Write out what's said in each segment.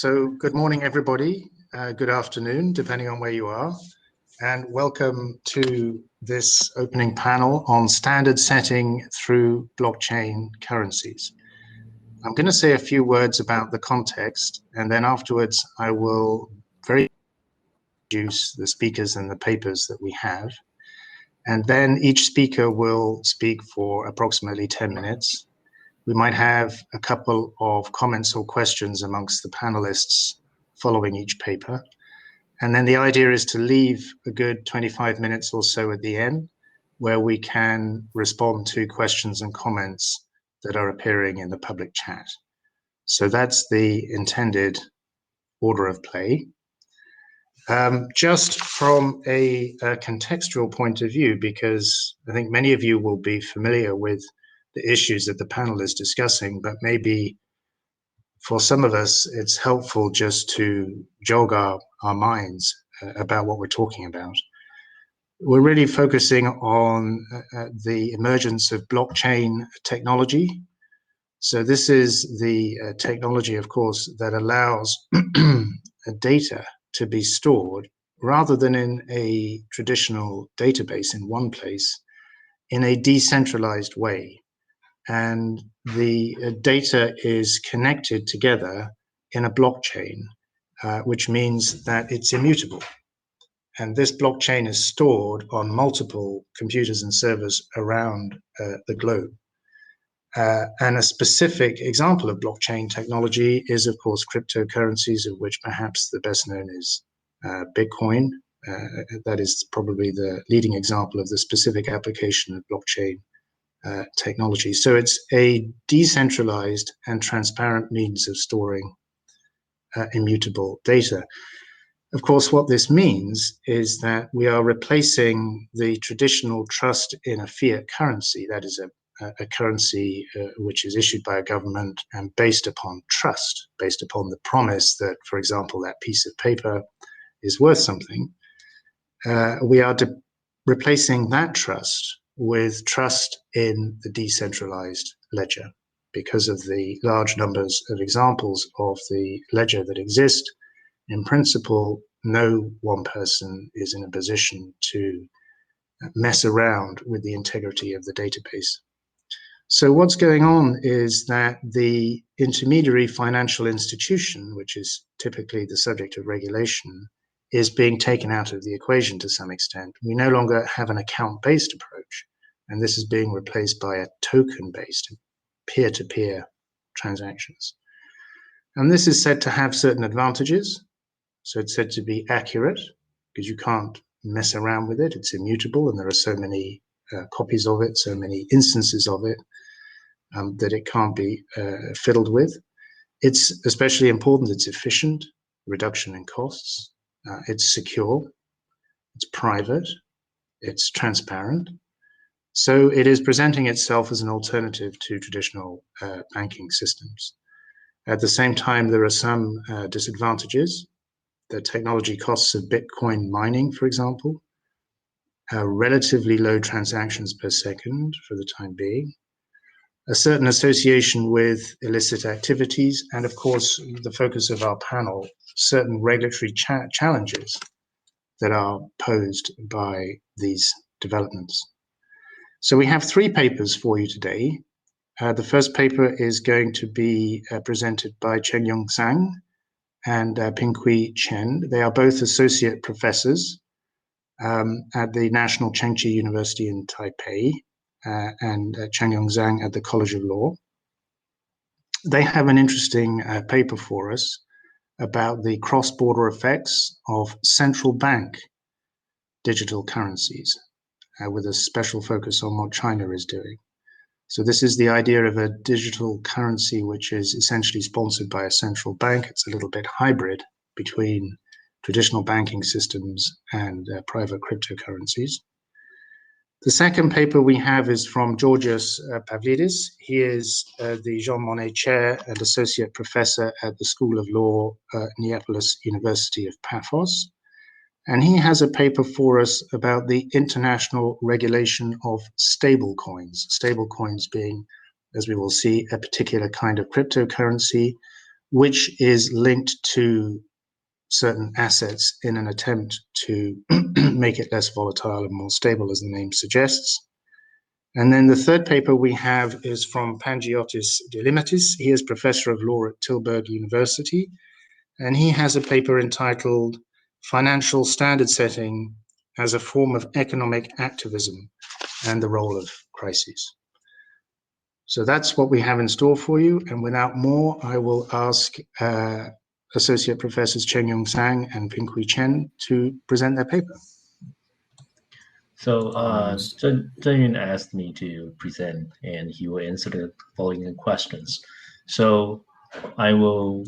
So good morning, everybody. Good afternoon, depending on where you are. And welcome to this opening panel on standard setting through blockchain currencies. I'm going to say a few words about the context, and then afterwards I will very introduce the speakers and the papers that we have. And then each speaker will speak for approximately 10 minutes. We might have a couple of comments or questions amongst the panelists following each paper. And then the idea is to leave a good 25 minutes or so at the end, where we can respond to questions and comments that are appearing in the public chat. So that's the intended order of play. Just from a contextual point of view, because I think many of you will be familiar with the issues that the panel is discussing, but maybe for some of us, it's helpful just to jog our minds about what we're talking about. We're really focusing on the emergence of blockchain technology. So this is the technology, of course, that allows data to be stored rather than in a traditional database in one place, in a decentralized way. And the data is connected together in a blockchain, which means that it's immutable. And this blockchain is stored on multiple computers and servers around the globe. And a specific example of blockchain technology is, of course, cryptocurrencies, of which perhaps the best known is Bitcoin. That is probably the leading example of the specific application of blockchain technology. So it's a decentralized and transparent means of storing immutable data. Of course, what this means is that we are replacing the traditional trust in a fiat currency, that is a currency which is issued by a government and based upon trust, based upon the promise that, for example, that piece of paper is worth something. We are replacing that trust with trust in the decentralized ledger. Because of the large numbers of examples of the ledger that exist, in principle, no one person is in a position to mess around with the integrity of the database. So what's going on is that the intermediary financial institution, which is typically the subject of regulation, is being taken out of the equation to some extent. We no longer have an account-based approach, and this is being replaced by a token-based, peer-to-peer transactions. And this is said to have certain advantages. So it's said to be accurate, because you can't mess around with it. It's immutable, and there are so many copies of it, so many instances of it, that it can't be fiddled with. It's especially important, it's efficient, reduction in costs. It's secure, it's private, it's transparent. So it is presenting itself as an alternative to traditional banking systems. At the same time, there are some disadvantages. The technology costs of Bitcoin mining, for example, relatively low transactions per second for the time being, a certain association with illicit activities, and of course, the focus of our panel, certain regulatory challenges that are posed by these developments. So we have three papers for you today. The first paper is going to be presented by Cheng-Yun Tsang and Ping-Kuei Chen. They are both associate professors at the National Chengchi University in Taipei, and Cheng-Yun Tsang at the College of Law. They have an interesting paper for us about the cross-border effects of central bank digital currencies, with a special focus on what China is doing. So this is the idea of a digital currency which is essentially sponsored by a central bank. It's a little bit hybrid between traditional banking systems and private cryptocurrencies. The second paper we have is from Georgios Pavlidis. He is the Jean Monnet Chair and Associate Professor at the School of Law, Neapolis University of Pafos. And he has a paper for us about the international regulation of stablecoins. Stablecoins being, as we will see, a particular kind of cryptocurrency which is linked to certain assets in an attempt to make it less volatile and more stable, as the name suggests. And then the third paper we have is from Panagiotis Delimatsis. He is professor of law at Tilburg University, and he has a paper entitled Financial Standard Setting as a Form of Economic Activism and the Role of Crises. So that's what we have in store for you. And without more, I will ask Associate Professors Cheng-Yun Tsang and Ping-Kuei Chen to present their paper. So Cheng-Yun asked me to present, and he will answer the following questions. So I'll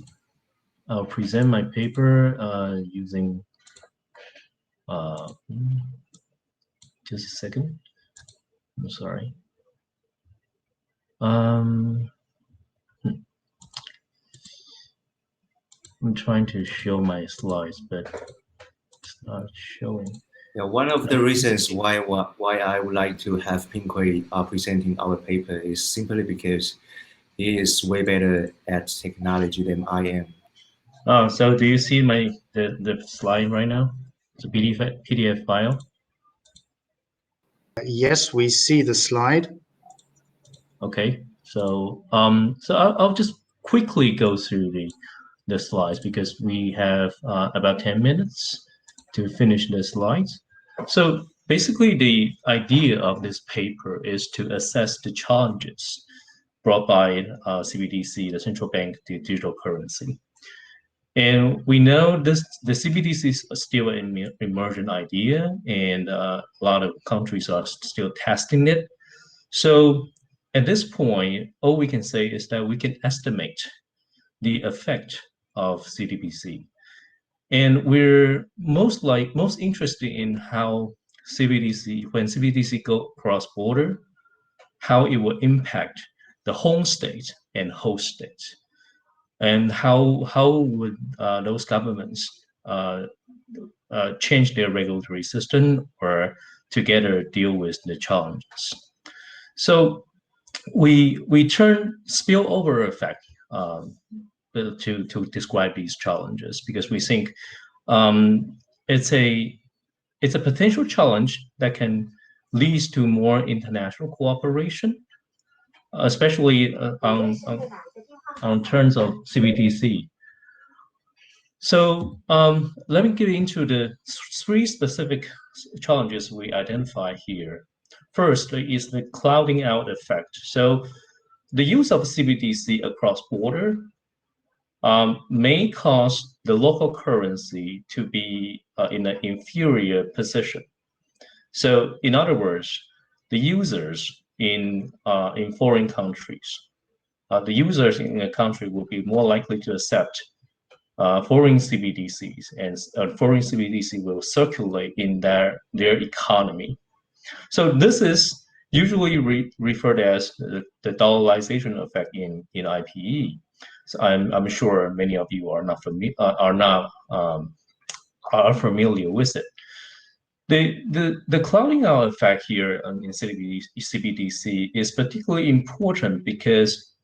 present my paper using just a second. I'm sorry. I'm trying to show my slides, but it's not showing. Yeah, one of the reasons why I would like to have Ping-Kuei presenting our paper is simply because he is way better at technology than I am. Oh, so do you see the slide right now? It's a PDF file. Yes, we see the slide. Okay, so I'll just quickly go through the slides because we have about 10 minutes to finish the slides. So basically, the idea of this paper is to assess the challenges brought by CBDC, the central bank digital currency. And we know the CBDC is still an emergent idea, and a lot of countries are still testing it. So at this point, all we can say is that we can estimate the effect of CBDC. And we're most interested in how when CBDC go cross-border, how it will impact the home state and host state, and how would those governments change their regulatory system or together deal with the challenges. So we turn spillover effect to describe these challenges because we think it's a potential challenge that can lead to more international cooperation, especially on terms of CBDC. So let me get into the three specific challenges we identify here. First is the clouding out effect. So the use of CBDC across border may cause the local currency to be in an inferior position. So in other words, the users in foreign countries, the users in a country will be more likely to accept foreign CBDCs, and foreign CBDC will circulate in their economy. So this is usually referred as the dollarization effect in IPE. So I'm sure many of you are familiar with it. The clouding out effect here in CBDC is particularly important because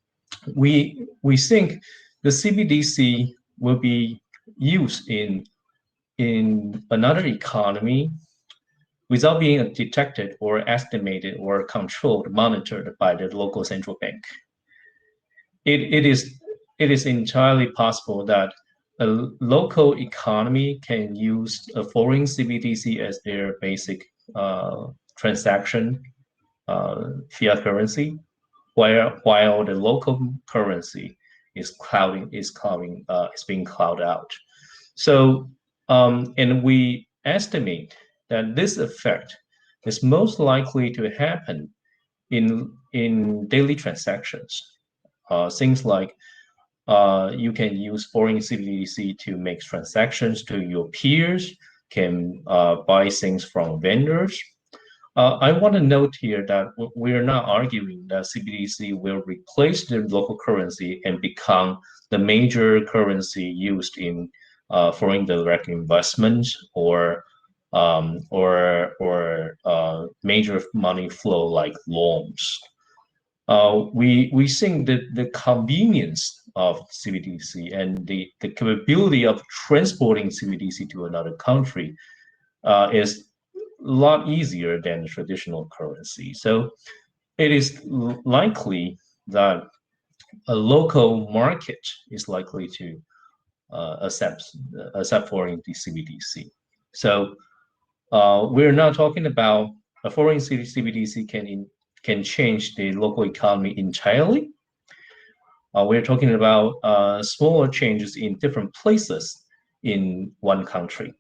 we think the CBDC will be used in another economy without being detected or estimated or controlled, monitored by the local central bank. It is entirely possible that a local economy can use a foreign CBDC as their basic transaction fiat currency, while the local currency is being clouded out. So and we estimate that this effect is most likely to happen in daily transactions. Things like you can use foreign CBDC to make transactions to your peers, can buy things from vendors. I want to note here that we're not arguing that CBDC will replace the local currency and become the major currency used in foreign direct investments or major money flow like loans. We think that the convenience of CBDC and the capability of transporting CBDC to another country is a lot easier than the traditional currency. So it is likely that a local market is likely to accept foreign CBDC. So we're not talking about a foreign CBDC can change the local economy entirely. We're talking about smaller changes in different places in one country,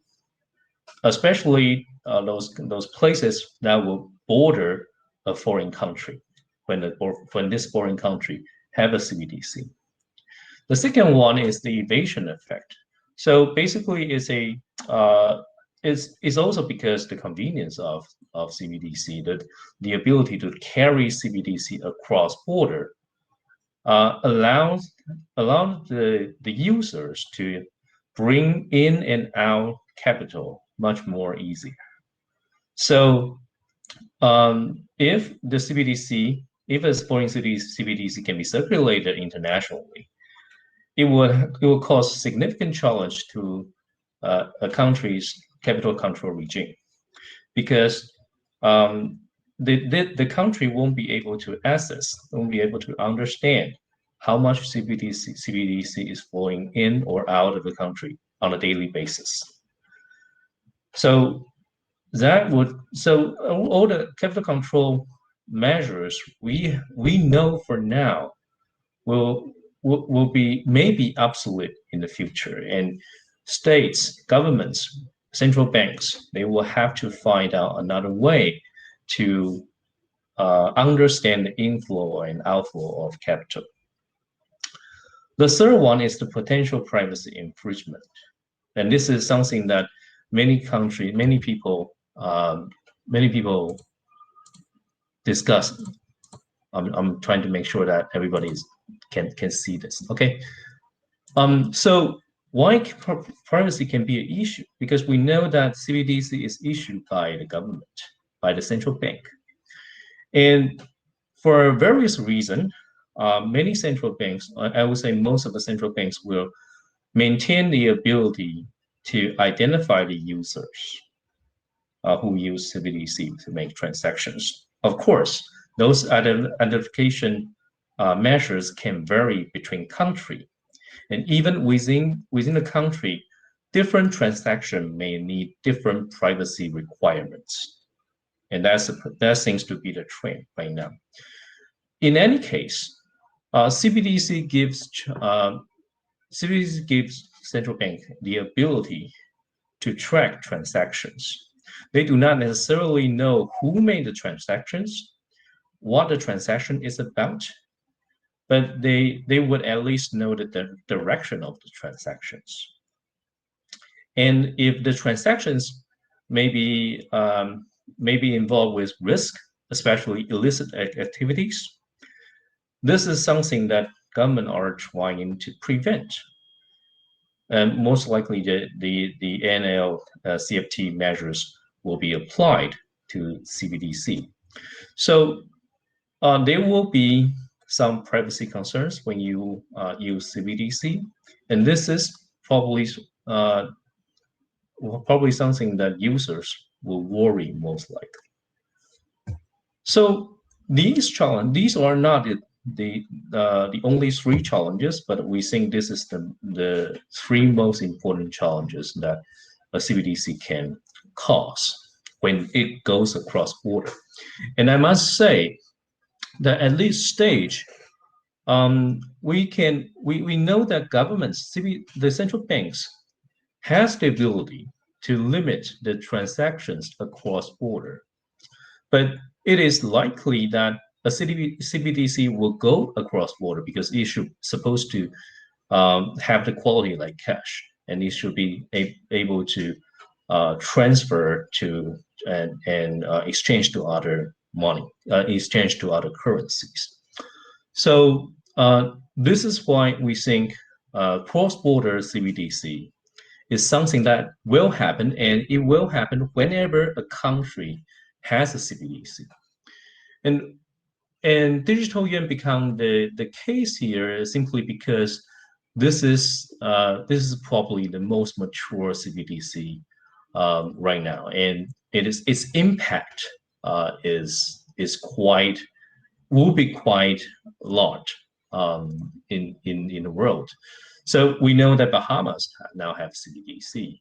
especially those places that will border a foreign country when this foreign country have a CBDC. The second one is the evasion effect. So basically, it's also because the convenience of CBDC, that the ability to carry CBDC across border allows the users to bring in and out capital much more easy. So if the CBDC, if a foreign CBDC can be circulated internationally, it will cause significant challenge to a country's capital control regime, because the country won't be able to access, won't be able to understand how much CBDC is flowing in or out of the country on a daily basis. So all the capital control measures we know for now will be maybe obsolete in the future, and states, governments, central banks, they will have to find out another way to understand the inflow and outflow of capital. The third one is the potential privacy infringement, and this is something that many people discuss. I'm trying to make sure that everybody can see this. Okay. So why privacy can be an issue? Because we know that CBDC is issued by the government, by the central bank, and for various reasons, many central banks, I would say most of the central banks, will maintain the ability to identify the users who use CBDC to make transactions. Of course, those identification measures can vary between countries, and even within the country, different transactions may need different privacy requirements, and that seems to be the trend right now. In any case, CBDC gives central bank the ability to track transactions. They do not necessarily know who made the transactions, what the transaction is about, but they would at least know the direction of the transactions. And if the transactions may be involved with risk, especially illicit activities, this is something that government are trying to prevent. And most likely the AML CFT measures will be applied to CBDC. So there will be some privacy concerns when you use CBDC, and this is probably something that users will worry most likely. So these are not the only three challenges, but we think this is the three most important challenges that a CBDC can cause when it goes across border. And I must say that at this stage, we know that governments, the central banks, has the ability to limit the transactions across border, but it is likely that a CBDC will go across border because it should supposed to have the quality like cash, and it should be able to transfer to and exchange to other money, exchange to other currencies. So this is why we think cross-border CBDC is something that will happen, and it will happen whenever a country has a CBDC. And digital yuan become the case here simply because this is probably the most mature CBDC right now, and its impact will be quite large in the world. So we know that Bahamas now have CBDC,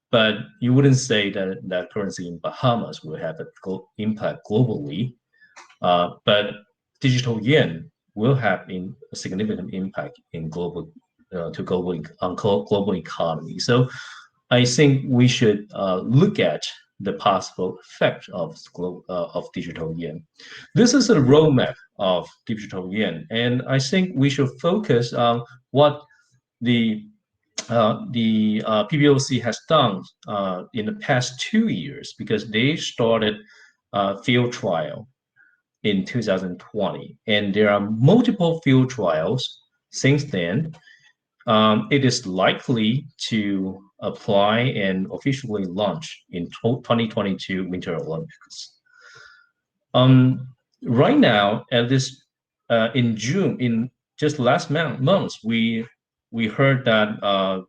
but you wouldn't say that currency in Bahamas will have an impact globally. But digital yuan will have a significant impact in global economy. So I think we should look at the possible effect of digital yuan. This is a roadmap of digital yuan, and I think we should focus on what the PBOC has done in the past 2 years, because they started field trial in 2020, and there are multiple field trials since then. It is likely to apply and officially launch in 2022 Winter Olympics. Right now, at this in June, in just last month, we heard that a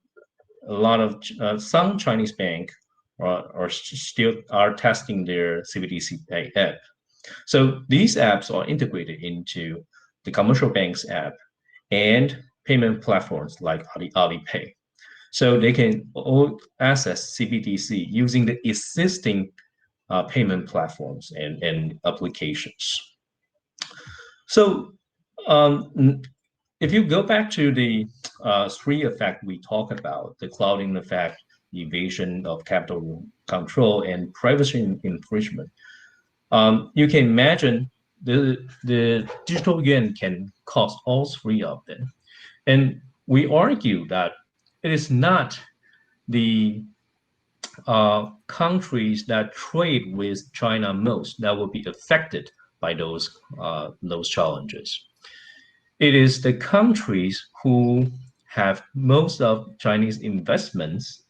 lot of some Chinese banks are testing their CBDC Pay app. So these apps are integrated into the commercial bank's app and payment platforms like Alipay. So they can all access CBDC using the existing payment platforms and applications. So if you go back to the 3 effects we talked about, the clouding effect, evasion of capital control, and privacy infringement, you can imagine the digital yuan can cause all 3 of them. And we argue that it is not the countries that trade with China most that will be affected by those challenges. It is the countries who have most of Chinese investments,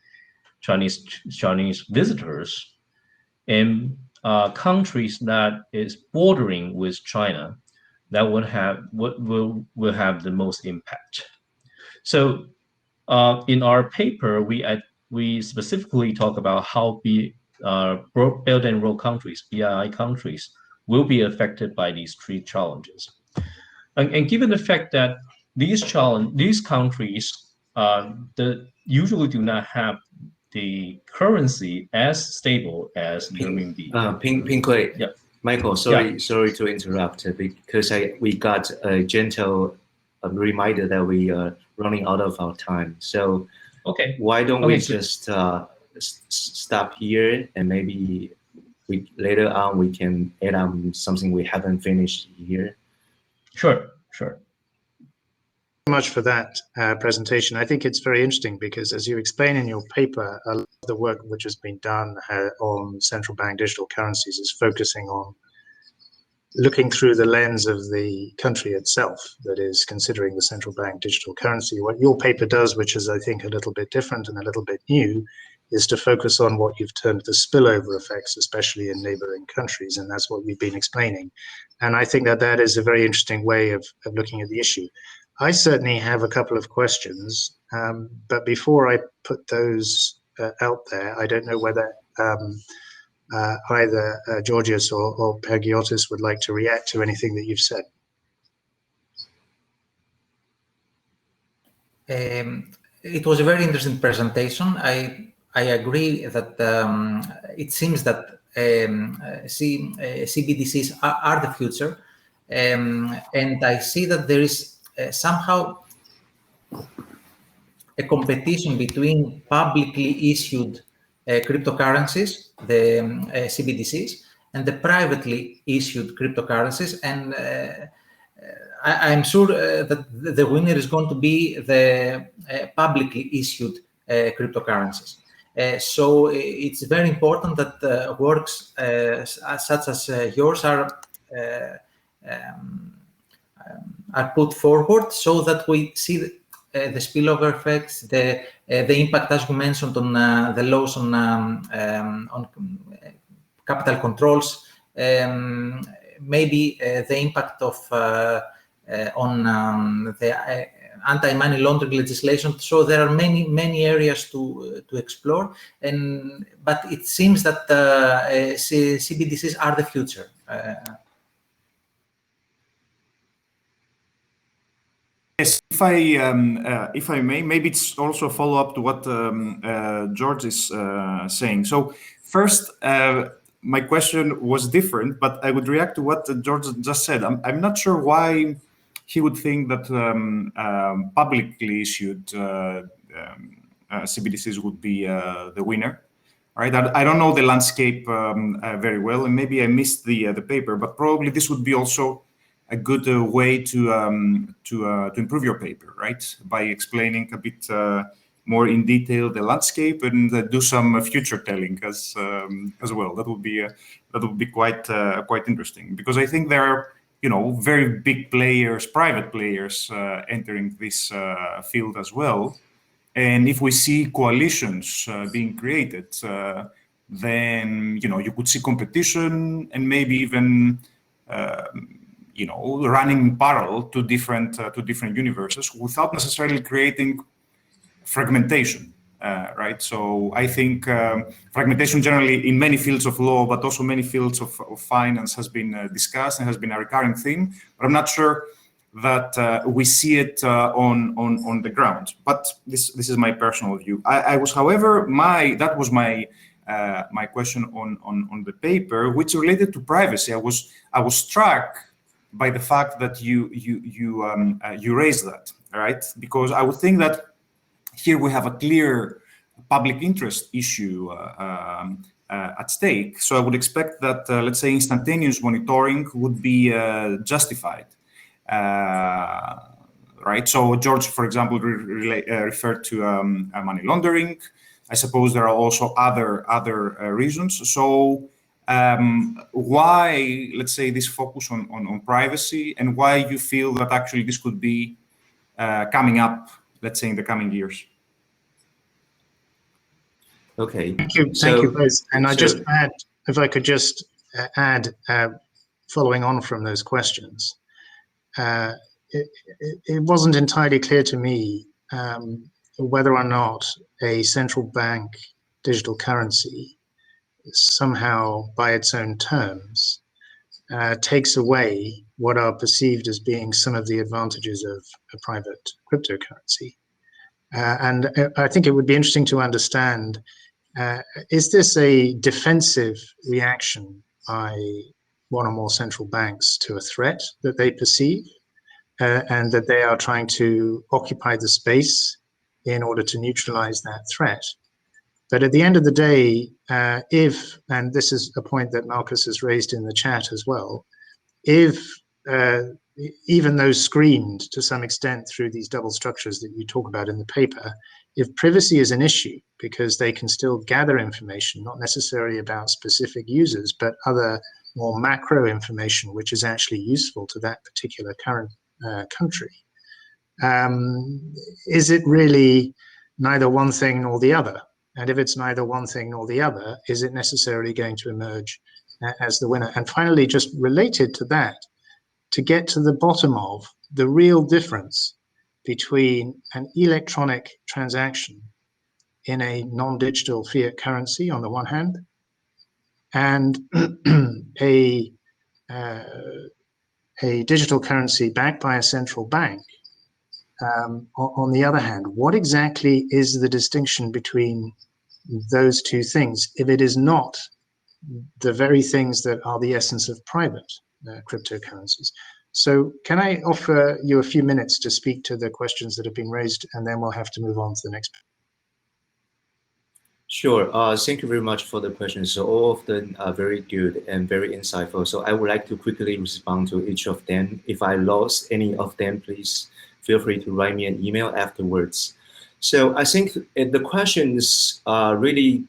Chinese visitors, and countries that is bordering with China that will have the most impact. So in our paper, we specifically talk about how Belt and Road countries, BRI countries, will be affected by these 3 challenges. And given the fact that these countries usually do not have the currency as stable as renminbi. Ping-Kuei. Yeah. Michael, sorry to interrupt, because we got a gentle reminder that we are running out of our time. So okay, why don't we just stop here, and maybe later on we can add on something we haven't finished here. Sure. Much for that presentation. I think it's very interesting because, as you explain in your paper, a lot of the work which has been done on central bank digital currencies is focusing on looking through the lens of the country itself that is considering the central bank digital currency. What your paper does, which is I think a little bit different and a little bit new, is to focus on what you've termed the spillover effects, especially in neighboring countries, and that's what we've been explaining. And I think that is a very interesting way of looking at the issue. I certainly have a couple of questions, but before I put those out there, I don't know whether either Georgios or Panagiotis would like to react to anything that you've said. It was a very interesting presentation. I agree that it seems that CBDCs are the future, and I see that there is somehow a competition between publicly issued cryptocurrencies, the CBDCs, and the privately issued cryptocurrencies. And I'm sure that the winner is going to be the publicly issued cryptocurrencies. So it's very important that works such as yours are put forward so that we see the spillover effects, the impact, as you mentioned, on the laws on capital controls, maybe the impact of on the anti-money laundering legislation. So there are many areas to explore, but it seems that CBDCs are the future. Yes, if I may, maybe it's also a follow-up to what George is saying. So first, my question was different, but I would react to what George just said. I'm not sure why he would think that publicly issued CBDCs would be the winner. Right? I don't know the landscape very well, and maybe I missed the paper, but probably this would be also a good way to improve your paper, right? By explaining a bit more in detail the landscape and do some future telling as well. That would be quite interesting, because I think there are very big players, private players entering this field as well. And if we see coalitions being created, then you could see competition and maybe even running in parallel to different universes without necessarily creating fragmentation, right? So I think fragmentation generally in many fields of law, but also many fields of finance, has been discussed and has been a recurring theme. But I'm not sure that we see it on the ground. But this is my personal view. I was, however, that was my question on the paper, which related to privacy. I was struck by the fact that you raised that, right? Because I would think that here we have a clear public interest issue at stake. So I would expect that, let's say, instantaneous monitoring would be justified, right? So George, for example, referred to money laundering. I suppose there are also other reasons. So why, let's say, this focus on privacy, and why you feel that actually this could be coming up, let's say, in the coming years? Okay. Thank you both. And I just add, if I could just add, following on from those questions, it wasn't entirely clear to me whether or not a central bank digital currency somehow, by its own terms, takes away what are perceived as being some of the advantages of a private cryptocurrency. And I think it would be interesting to understand, is this a defensive reaction by one or more central banks to a threat that they perceive, and that they are trying to occupy the space in order to neutralize that threat? But at the end of the day, if, and this is a point that Marcus has raised in the chat as well, if even though screened to some extent through these double structures that you talk about in the paper, if privacy is an issue, because they can still gather information, not necessarily about specific users, but other more macro information, which is actually useful to that particular current country, is it really neither one thing nor the other? And if it's neither one thing nor the other, is it necessarily going to emerge as the winner? And finally, just related to that, to get to the bottom of the real difference between an electronic transaction in a non-digital fiat currency on the one hand, and a digital currency backed by a central bank on the other hand. What exactly is the distinction between those two things, if it is not the very things that are the essence of private cryptocurrencies? So can I offer you a few minutes to speak to the questions that have been raised, and then we'll have to move on to the next. Sure. Thank you very much for the questions. So all of them are very good and very insightful. So I would like to quickly respond to each of them. If I lost any of them, please feel free to write me an email afterwards. So I think the questions really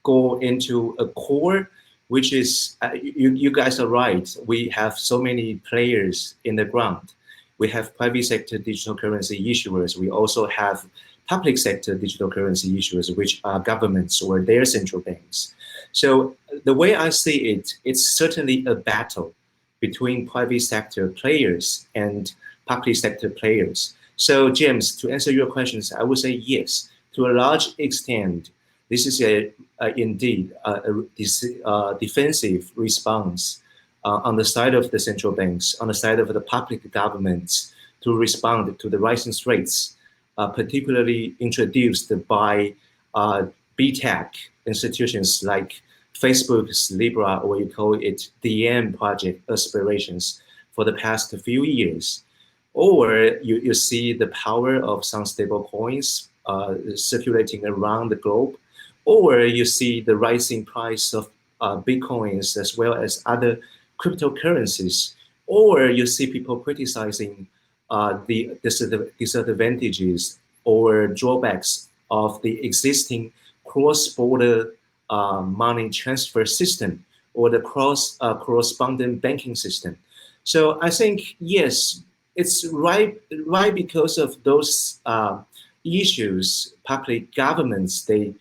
go into a core, which is, you guys are right. We have so many players in the ground. We have private sector digital currency issuers. We also have public sector digital currency issuers, which are governments or their central banks. So the way I see it, it's certainly a battle. between private sector players and public sector players. So James, to answer your questions, I would say yes, to a large extent, this is indeed a defensive response on the side of the central banks, on the side of the public governments to respond to the rising rates, particularly introduced by big tech institutions like Facebook's Libra, or you call it DM project aspirations for the past few years. Or you see the power of some stable coins circulating around the globe, or you see the rising price of Bitcoins as well as other cryptocurrencies, or you see people criticizing the disadvantages or drawbacks of the existing cross-border money transfer system or the correspondent banking system. So I think, yes, it's right because of those issues, public governments, they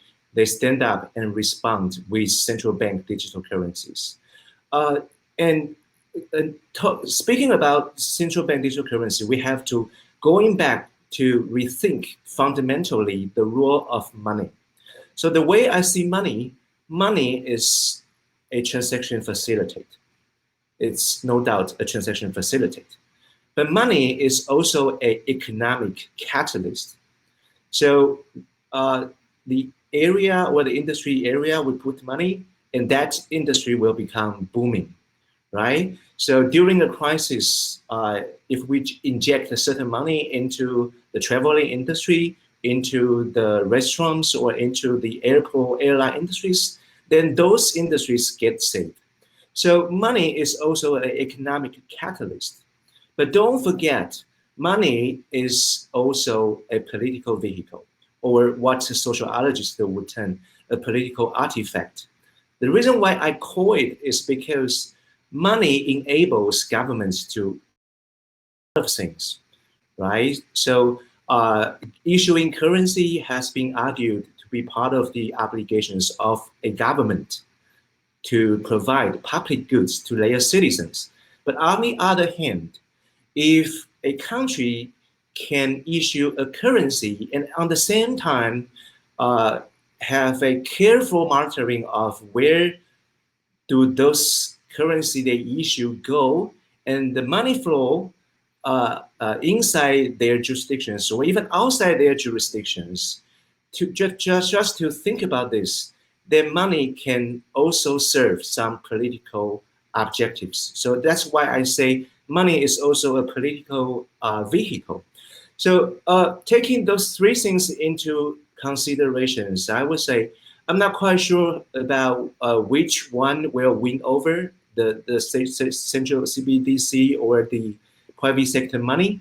stand up and respond with central bank digital currencies. Speaking about central bank digital currency, we have to going back to rethink fundamentally the role of money. So the way I see money is a transaction facilitator. It's no doubt a transaction facilitator. But money is also an economic catalyst. So the area or the industry area we put money, and that industry will become booming, right? So during a crisis, if we inject a certain money into the traveling industry, into the restaurants, or into the airline industries, then those industries get saved. So money is also an economic catalyst. But don't forget, money is also a political vehicle, or what sociologists would term a political artifact. The reason why I call it is because money enables governments to do a lot of things, right? So issuing currency has been argued to be part of the obligations of a government to provide public goods to their citizens. But on the other hand, if a country can issue a currency and at the same time have a careful monitoring of where do those currency they issue go, and the money flow inside their jurisdictions or even outside their jurisdictions, to just to think about this, their money can also serve some political objectives. So that's why I say money is also a political vehicle. So taking those three things into considerations, I would say I'm not quite sure about which one will win over the central CBDC or the private sector money,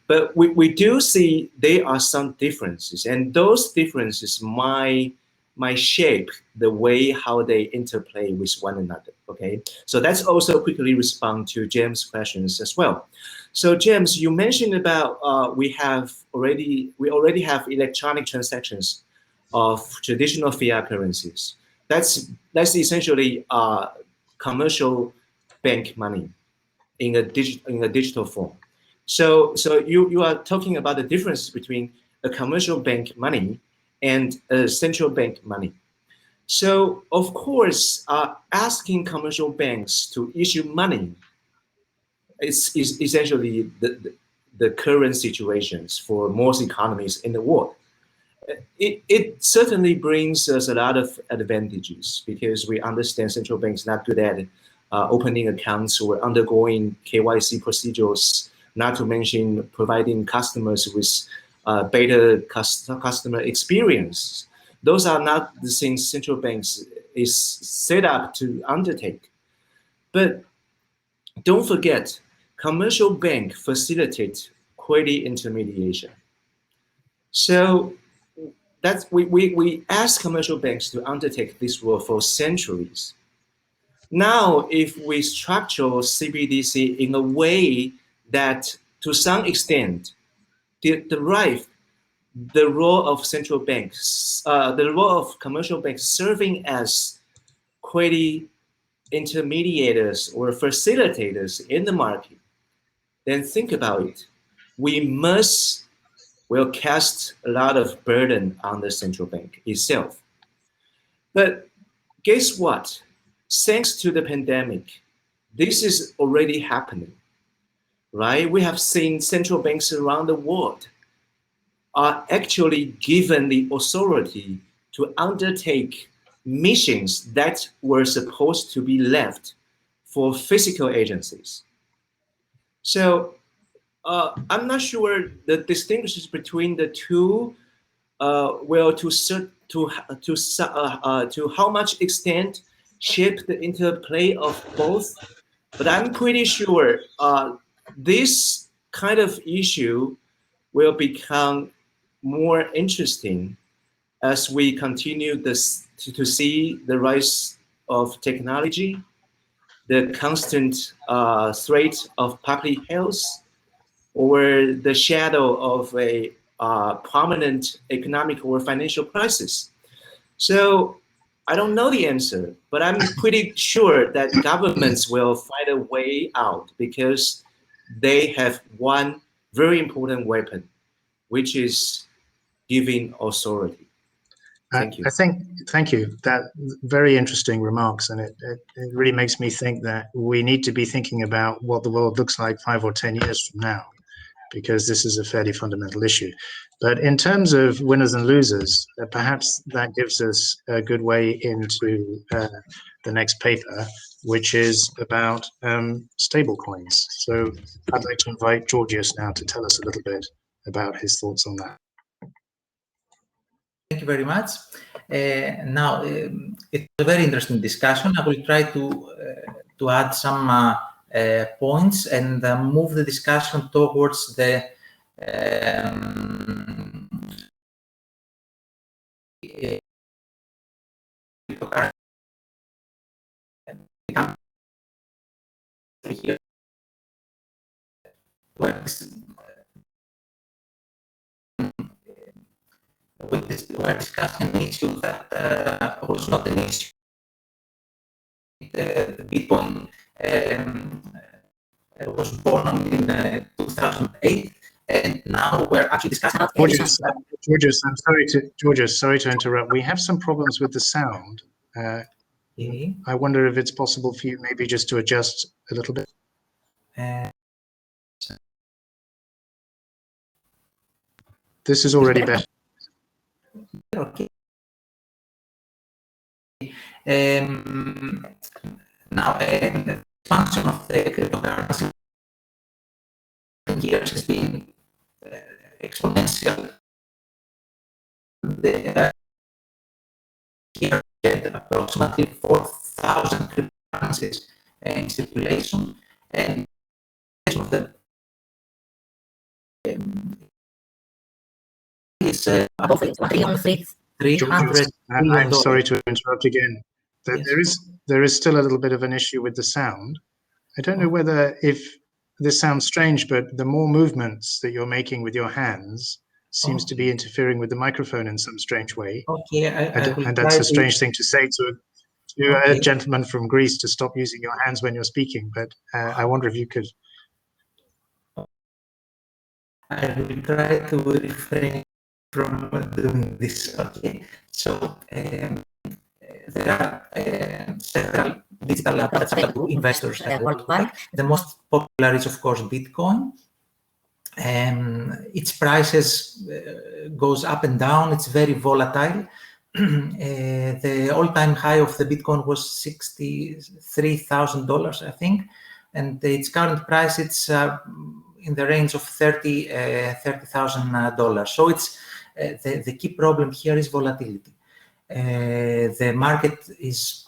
but we do see there are some differences, and those differences might shape the way how they interplay with one another. Okay, so that's also quickly respond to James' questions as well. So James, you mentioned about we already have electronic transactions of traditional fiat currencies. That's essentially commercial bank money in a digital form. So you are talking about the difference between a commercial bank money and central bank money. So of course, asking commercial banks to issue money is essentially the current situations for most economies in the world. It certainly brings us a lot of advantages because we understand central banks not good at opening accounts or undergoing KYC procedures, not to mention providing customers with better customer experience. Those are not the things central banks is set up to undertake. But don't forget, commercial bank facilitate credit intermediation. So that's we ask commercial banks to undertake this role for centuries. Now, if we structure CBDC in a way that, to some extent, derive the role of central banks, the role of commercial banks serving as credit intermediators or facilitators in the market, then think about it. We will cast a lot of burden on the central bank itself. But guess what? Thanks to the pandemic, this is already happening, right? We have seen central banks around the world are actually given the authority to undertake missions that were supposed to be left for physical agencies. So I'm not sure the distinctions between the two will to how much extent shape the interplay of both, but I'm pretty sure this kind of issue will become more interesting as we continue to see the rise of technology, the constant threat of public health, or the shadow of a prominent economic or financial crisis. So I don't know the answer, but I'm pretty sure that governments will find a way out because they have one very important weapon, which is giving authority. Thank you. Thank you. That very interesting remarks, and it really makes me think that we need to be thinking about what the world looks like 5 or 10 years from now, because this is a fairly fundamental issue. But in terms of winners and losers, perhaps that gives us a good way into the next paper, which is about stablecoins. So I'd like to invite Georgios now to tell us a little bit about his thoughts on that. Thank you very much. Now, it's a very interesting discussion. I will try to add some points and move the discussion towards the we're discussing an issue that was not an issue. The Bitcoin was born in 2008, and now we're actually discussing. Georgios, sorry to interrupt. We have some problems with the sound. I wonder if it's possible for you maybe just to adjust a little bit. This is already better. Okay. Now, the expansion of the cryptocurrency in years has been exponential. Here, approximately 4,000 cryptocurrencies in circulation, and of them is above 300. I'm sorry to interrupt again. Yes. There is still a little bit of an issue with the sound. I don't know whether if this sounds strange, but the more movements that you're making with your hands seems to be interfering with the microphone in some strange way. Okay, and that's a strange thing to say to a gentleman from Greece, to stop using your hands when you're speaking. But I wonder if you could. I will try to refrain from doing this. Okay, so there are several digital products available to investors worldwide. The most popular is, of course, Bitcoin. Its prices goes up and down. It's very volatile. The all-time high of the Bitcoin was $63,000, I think, and its current price, it's in the range of $30,000. So it's the key problem here is volatility. The market is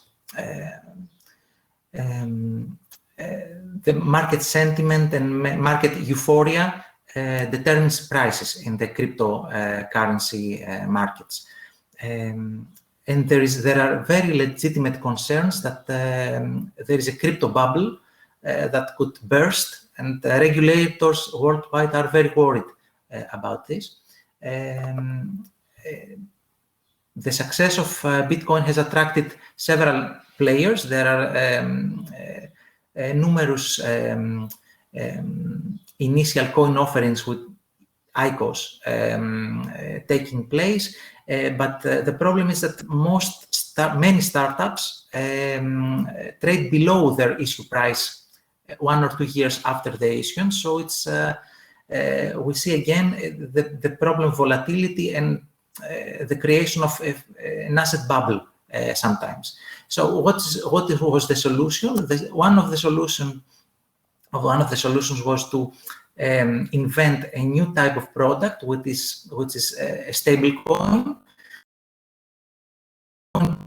the market sentiment and market euphoria determines prices in the cryptocurrency markets. And there are very legitimate concerns that there is a crypto bubble that could burst, and regulators worldwide are very worried about this. the success of Bitcoin has attracted several players. There are numerous initial coin offerings with ICOs taking place, but the problem is that many startups trade below their issue price 1 or 2 years after the issuance. So it's we see again the problem of volatility and the creation of an asset bubble sometimes. So what was the solution? One of the solutions was to invent a new type of product, which is a stable coin.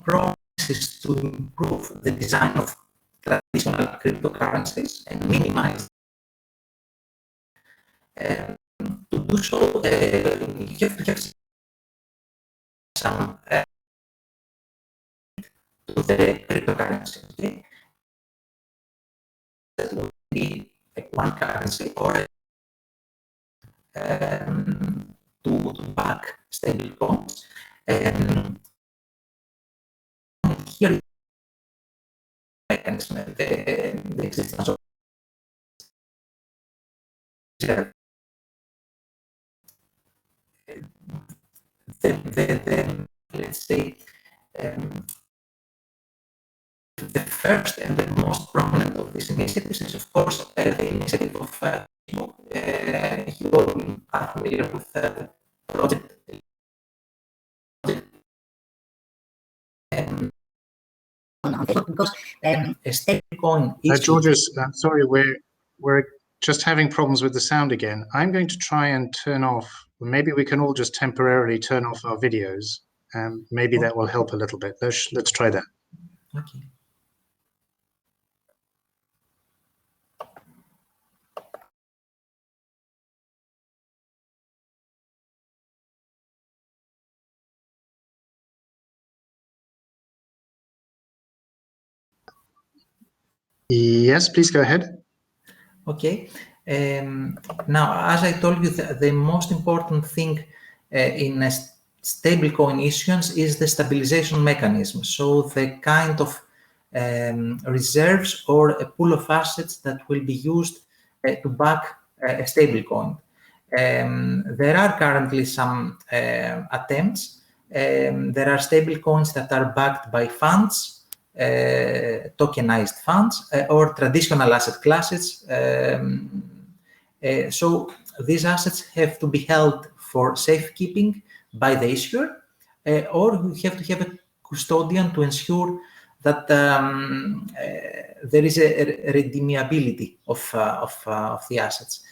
Promises to improve the design of traditional cryptocurrencies and minimize. To do so, you have to have some to the cryptocurrency. Okay? That would be like one currency or to back stable coins. Here, mechanism, the existence of let's say the first and the most prominent of these initiatives is, of course, the initiative of you all are familiar with the project. Because a stablecoin is Georgios, I'm sorry, we're just having problems with the sound again. I'm going to try and turn off. Maybe we can all just temporarily turn off our videos. Maybe that will help a little bit. Let's try that. Okay. Yes, please go ahead. Okay. Now, as I told you, the most important thing in a stablecoin issuance is the stabilization mechanism. So the kind of reserves or a pool of assets that will be used to back a stablecoin. There are currently some attempts. There are stablecoins that are backed by funds, tokenized funds, or traditional asset classes. So these assets have to be held for safekeeping by the issuer, or you have to have a custodian to ensure that there is a redeemability of the assets.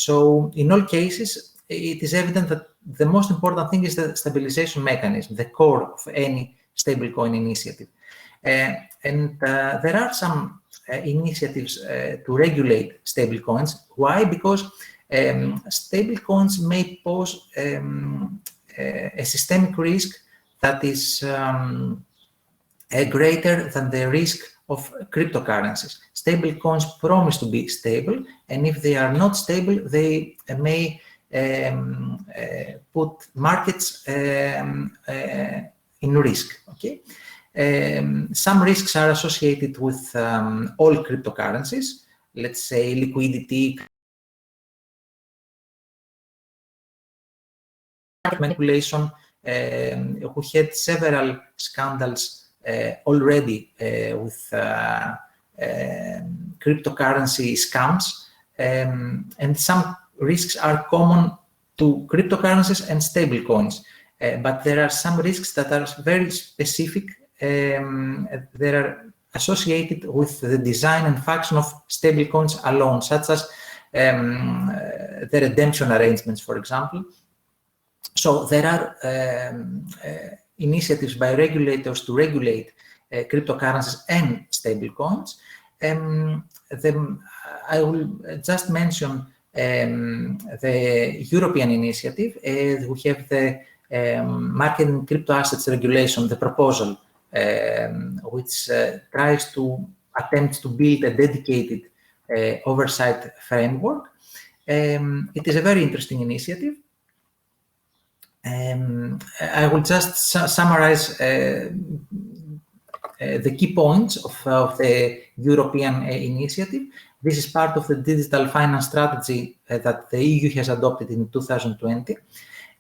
So in all cases, it is evident that the most important thing is the stabilization mechanism, the core of any stablecoin initiative. And there are some initiatives to regulate stablecoins. Why? Because stablecoins may pose a systemic risk that is greater than the risk of cryptocurrencies. Stablecoins promise to be stable, and if they are not stable, they may put markets in risk. Okay. Some risks are associated with all cryptocurrencies. Let's say liquidity, manipulation. We had several scandals already with cryptocurrency scams, and some risks are common to cryptocurrencies and stablecoins, but there are some risks that are very specific. They are associated with the design and function of stablecoins alone, such as the redemption arrangements, for example. So there are initiatives by regulators to regulate cryptocurrencies and stablecoins. I will just mention the European initiative. We have the Market in Crypto Assets Regulation, the proposal, which tries to attempt to build a dedicated oversight framework. It is a very interesting initiative. I will just summarize the key points of the European initiative. This is part of the digital finance strategy that the EU has adopted in 2020.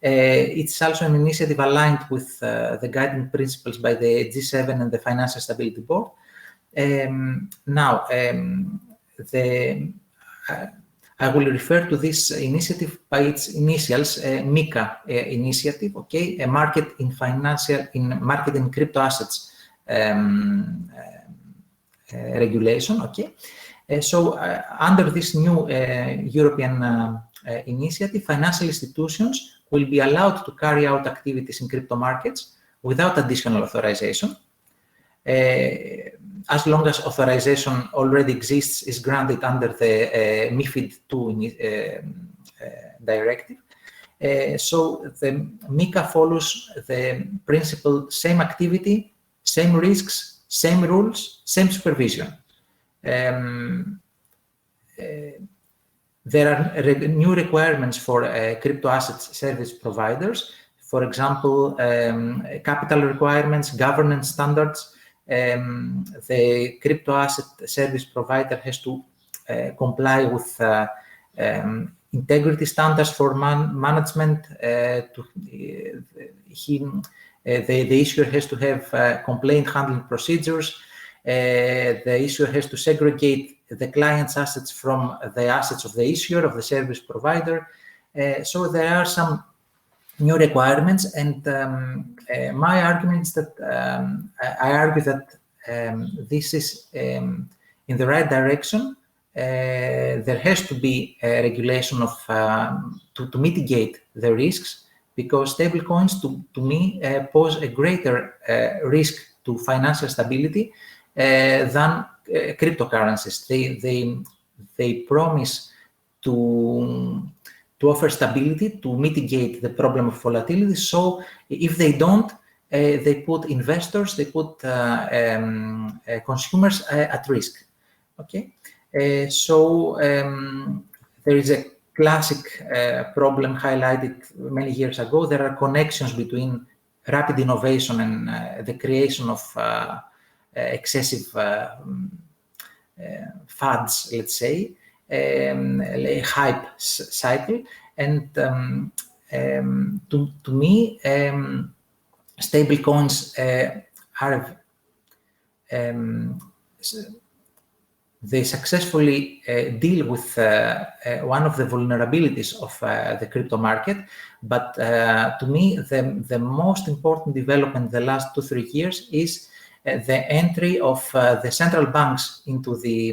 It's also an initiative aligned with the guiding principles by the G7 and the Financial Stability Board. I will refer to this initiative by its initials, MiCA initiative, okay, a market in market in crypto assets regulation, okay. Under this new European initiative, financial institutions will be allowed to carry out activities in crypto markets without additional authorization, as long as authorization already exists, is granted under the MiFID II directive. So the MiCA follows the principle: same activity, same risks, same rules, same supervision. There are new requirements for crypto assets service providers. For example, capital requirements, governance standards. The crypto asset service provider has to comply with integrity standards for management. The issuer has to have complaint handling procedures. The issuer has to segregate the client's assets from the assets of the issuer, of the service provider. So there are some new requirements, and my argument is that I argue that this is in the right direction. There has to be a regulation of to mitigate the risks, because stablecoins, to me, pose a greater risk to financial stability than cryptocurrencies. They promise to offer stability, to mitigate the problem of volatility. So if they don't, they put investors, they put consumers at risk. Okay, so there is a classic problem highlighted many years ago. There are connections between rapid innovation and the creation of excessive fads, let's say, a hype cycle. And to me, stablecoins are they successfully deal with one of the vulnerabilities of the crypto market. But to me, the most important development in the last 2-3 years is the entry of the central banks into the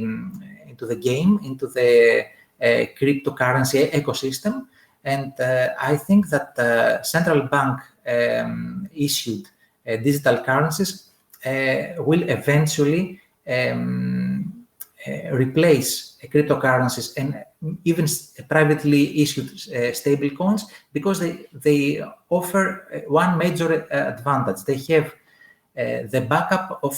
game, into the cryptocurrency ecosystem. And I think that central bank issued digital currencies will eventually replace cryptocurrencies and even privately issued stablecoins, because they offer one major advantage. They have the backup of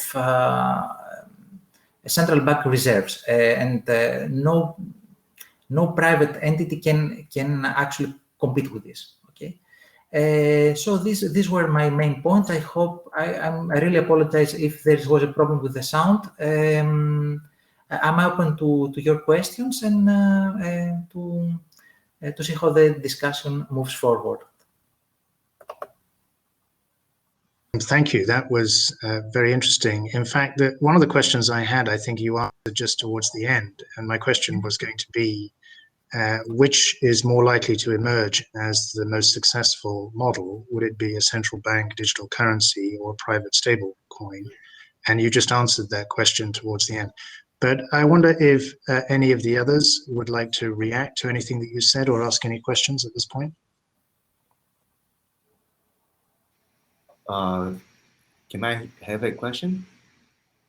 central bank reserves, and no private entity can actually compete with this. Okay, so these were my main points. I hope I really apologize if there was a problem with the sound. I'm open to your questions and to see how the discussion moves forward. Thank you. That was very interesting. In fact, one of the questions I had, I think you answered just towards the end. And my question was going to be, which is more likely to emerge as the most successful model? Would it be a central bank digital currency or a private stable coin? And you just answered that question towards the end. But I wonder if any of the others would like to react to anything that you said or ask any questions at this point. Can I have a question?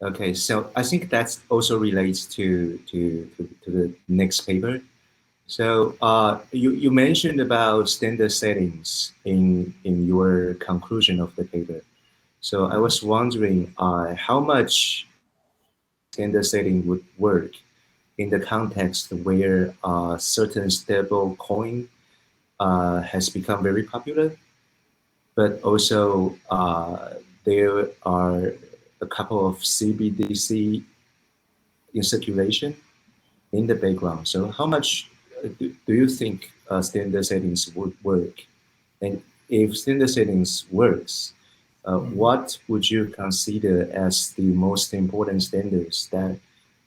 Okay, so I think that also relates to the next paper. So you mentioned about standard settings in your conclusion of the paper. So I was wondering how much standard setting would work in the context where certain stable coin has become very popular. but also there are a couple of CBDC in circulation in the background. So how much do you think standard settings would work? And if standard settings works, what would you consider as the most important standards that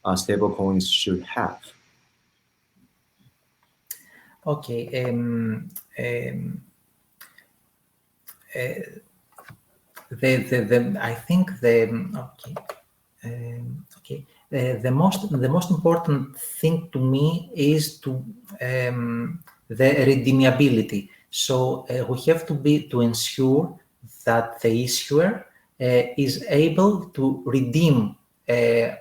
stablecoins should have? Okay. I think the most important thing to me is the redeemability. So we have to ensure that the issuer is able to redeem the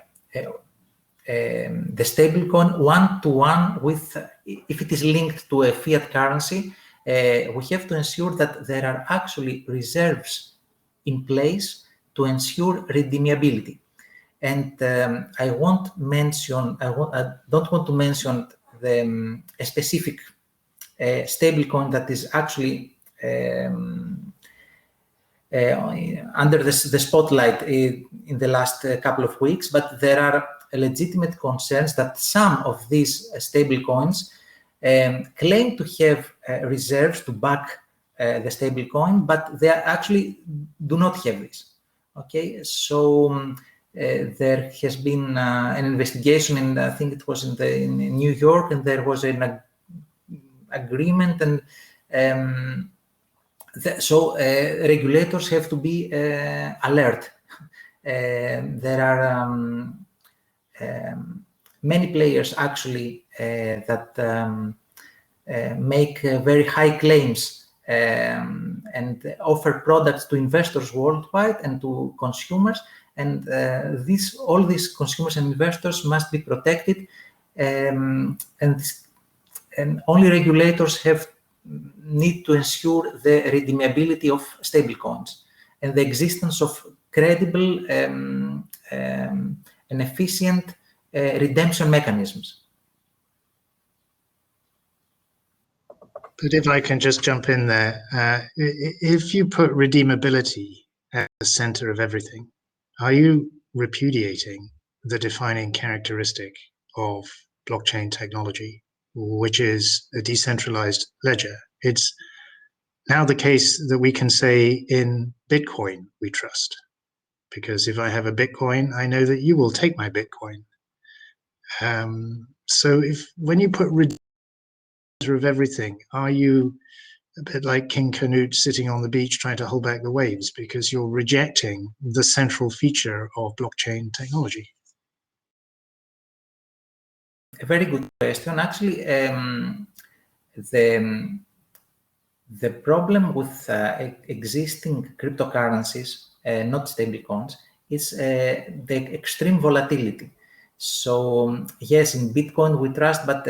stablecoin one-to-one with, if it is linked to a fiat currency, we have to ensure that there are actually reserves in place to ensure redeemability. And I don't want to mention a specific stablecoin that is actually under the spotlight in the last couple of weeks, but there are legitimate concerns that some of these stablecoins claim to have reserves to back the stablecoin, but they actually do not have this. Okay, so there has been an investigation, and I think it was in New York, and there was an agreement, and so regulators have to be alert. There are many players actually that make very high claims and offer products to investors worldwide and to consumers, and all these consumers and investors must be protected, and only regulators need to ensure the redeemability of stablecoins and the existence of credible and efficient redemption mechanisms. But if I can just jump in there, if you put redeemability at the center of everything, are you repudiating the defining characteristic of blockchain technology, which is a decentralized ledger? It's now the case that we can say in Bitcoin we trust, because if I have a Bitcoin, I know that you will take my Bitcoin. So when you put of everything, are you a bit like King Canute sitting on the beach trying to hold back the waves because you're rejecting the central feature of blockchain technology? A very good question. Actually, the problem with existing cryptocurrencies, not stablecoins, is the extreme volatility. So yes, in Bitcoin we trust, but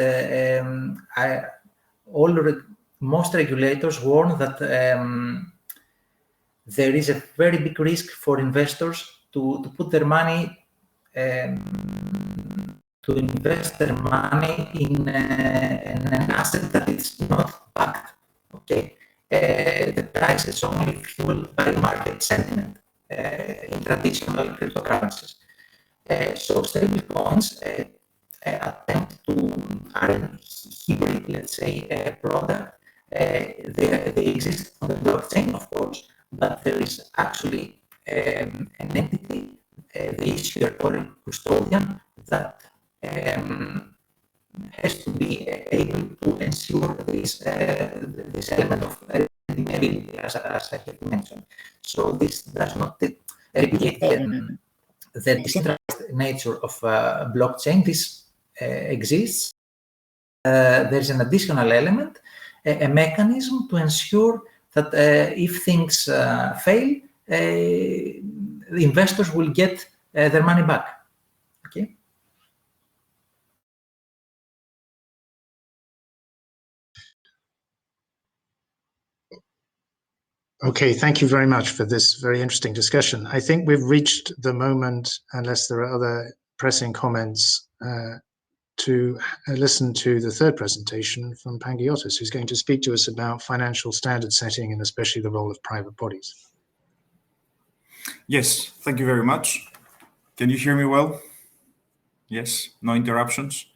most regulators warn that there is a very big risk for investors to put their money, to invest their money in an asset that is not backed. Okay, the price is only fueled by market sentiment in traditional cryptocurrencies. So stablecoins attempt to are a hybrid, let's say, product. They exist on the blockchain, of course, but there is actually an entity, the issuer or custodian, that has to be able to ensure this element of redeemability, as I have mentioned. So this does not repudiate the decentralized nature of blockchain. This exists. There's an additional element, a mechanism to ensure that if things fail, the investors will get their money back. Okay. Okay, thank you very much for this very interesting discussion. I think we've reached the moment, unless there are other pressing comments, to listen to the third presentation from Panagiotis, who's going to speak to us about financial standard setting and especially the role of private bodies. Yes, thank you very much. Can you hear me well? Yes, no interruptions.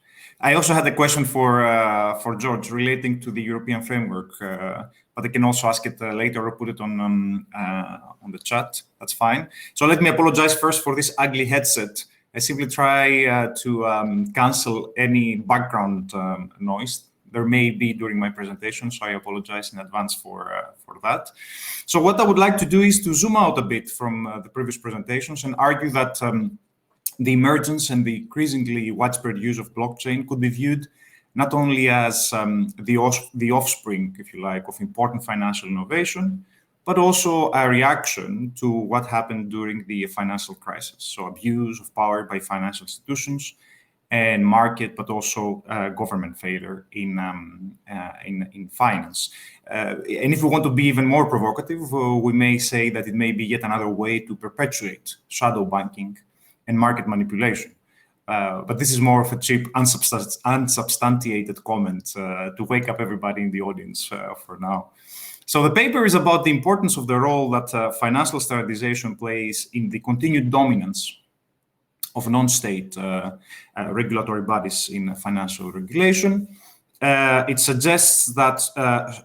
I also had a question for George relating to the European framework, but I can also ask it later or put it on the chat. That's fine. So let me apologize first for this ugly headset. I simply try to cancel any background noise there may be during my presentation, so I apologize in advance for that. So what I would like to do is to zoom out a bit from the previous presentations and argue that the emergence and the increasingly widespread use of blockchain could be viewed not only as the offspring, if you like, of important financial innovation, but also a reaction to what happened during the financial crisis. So abuse of power by financial institutions and market, but also government failure in finance. And if we want to be even more provocative, we may say that it may be yet another way to perpetuate shadow banking and market manipulation. But this is more of a cheap, unsubstantiated comment to wake up everybody in the audience for now. So the paper is about the importance of the role that financial standardization plays in the continued dominance of non-state regulatory bodies in financial regulation. It suggests that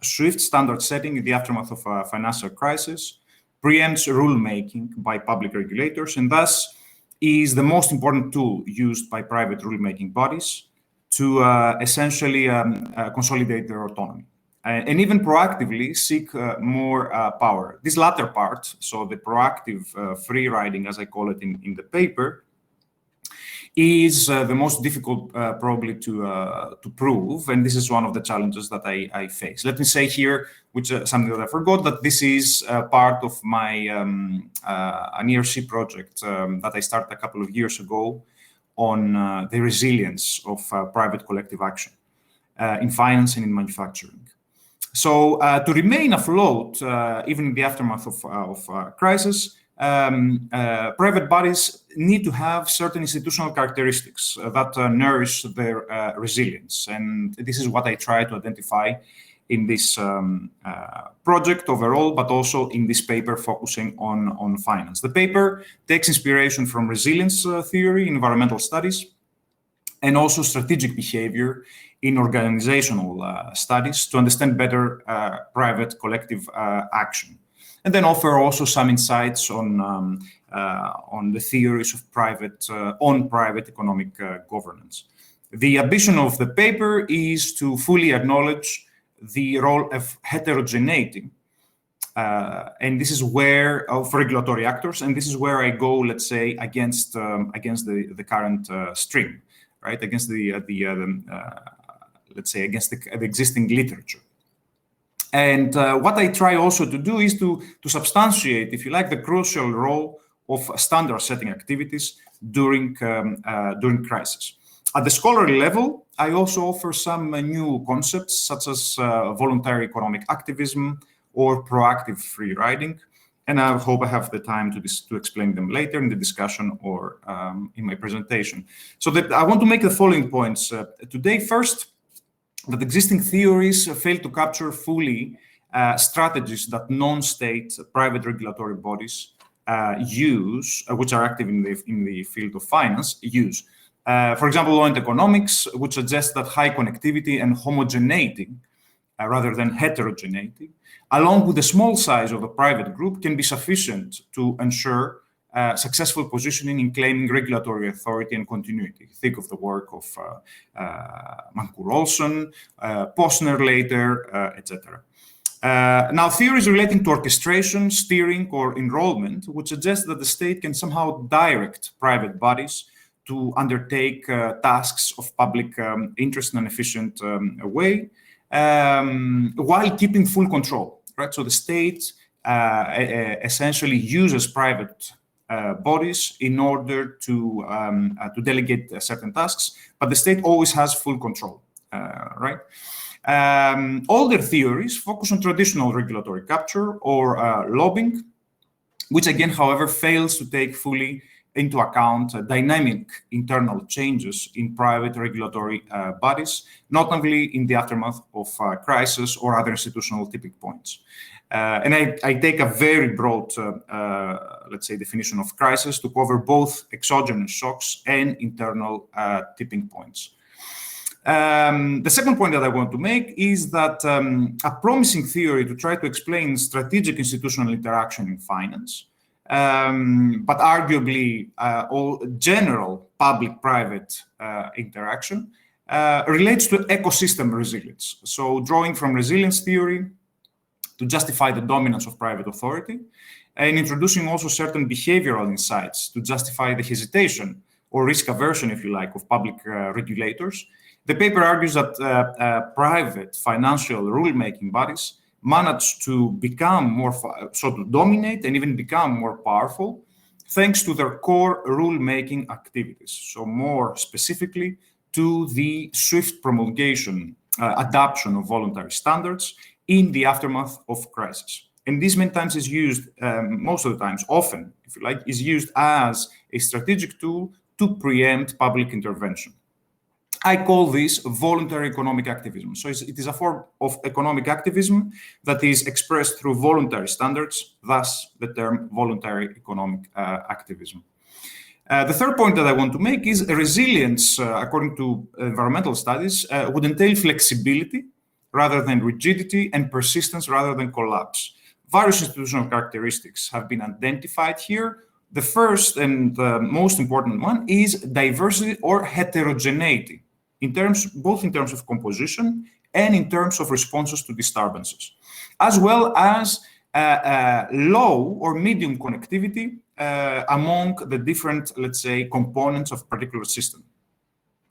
swift standard setting in the aftermath of a financial crisis preempts rulemaking by public regulators and thus is the most important tool used by private rulemaking bodies to essentially consolidate their autonomy. And even proactively seek more power. This latter part, so the proactive free riding, as I call it in the paper, is the most difficult probably to prove, and this is one of the challenges that I face. Let me say here, which something that I forgot, that this is part of my an ERC project that I started a couple of years ago on the resilience of private collective action in finance and in manufacturing. So to remain afloat, even in the aftermath of crisis, private bodies need to have certain institutional characteristics that nourish their resilience. And this is what I try to identify in this project overall, but also in this paper focusing on finance. The paper takes inspiration from resilience theory, environmental studies, and also strategic behavior in organizational studies to understand better private collective action. And then offer also some insights on the theories of private economic governance. The ambition of the paper is to fully acknowledge the role of heterogeneity, and this is where of regulatory actors, and this is where I go, let's say, against the current stream, right? Against let's say against the existing literature. And what I try also to do is to substantiate, if you like, the crucial role of standard setting activities during crisis. At the scholarly level, I also offer some new concepts such as voluntary economic activism or proactive free riding. And I hope I have the time to explain them later in the discussion or in my presentation. So that I want to make the following points today. First, that existing theories fail to capture fully strategies that non-state private regulatory bodies use, which are active in the field of finance, use. For example, law and economics, which suggests that high connectivity and homogeneity, rather than heterogeneity, along with the small size of the private group, can be sufficient to ensure successful positioning in claiming regulatory authority and continuity. Think of the work of Mankur-Olson, Posner later, etc. Now, theories relating to orchestration, steering, or enrollment would suggest that the state can somehow direct private bodies to undertake tasks of public interest in an efficient way, while keeping full control, right? So the state essentially uses private bodies in order to delegate certain tasks, but the state always has full control, right? Older theories focus on traditional regulatory capture or lobbying, which again, however, fails to take fully into account dynamic internal changes in private regulatory bodies, not only in the aftermath of crisis or other institutional tipping points. And I take a very broad, let's say, definition of crisis to cover both exogenous shocks and internal tipping points. The second point that I want to make is that a promising theory to try to explain strategic institutional interaction in finance, but arguably all general public-private interaction, relates to ecosystem resilience. So drawing from resilience theory to justify the dominance of private authority, and introducing also certain behavioral insights to justify the hesitation or risk aversion, if you like, of public regulators. The paper argues that private financial rulemaking bodies manage to become more, to dominate and even become more powerful thanks to their core rulemaking activities. So more specifically to the swift promulgation, adoption of voluntary standards in the aftermath of crisis. And this many times is used, most of the times, often, if you like, is used as a strategic tool to preempt public intervention. I call this voluntary economic activism. So it is a form of economic activism that is expressed through voluntary standards, thus the term voluntary economic activism. The third point that I want to make is resilience, according to environmental studies, would entail flexibility rather than rigidity and persistence rather than collapse. Various institutional characteristics have been identified here. The first and most important one is diversity or heterogeneity, both in terms of composition and in terms of responses to disturbances, as well as low or medium connectivity among the different, let's say, components of a particular system.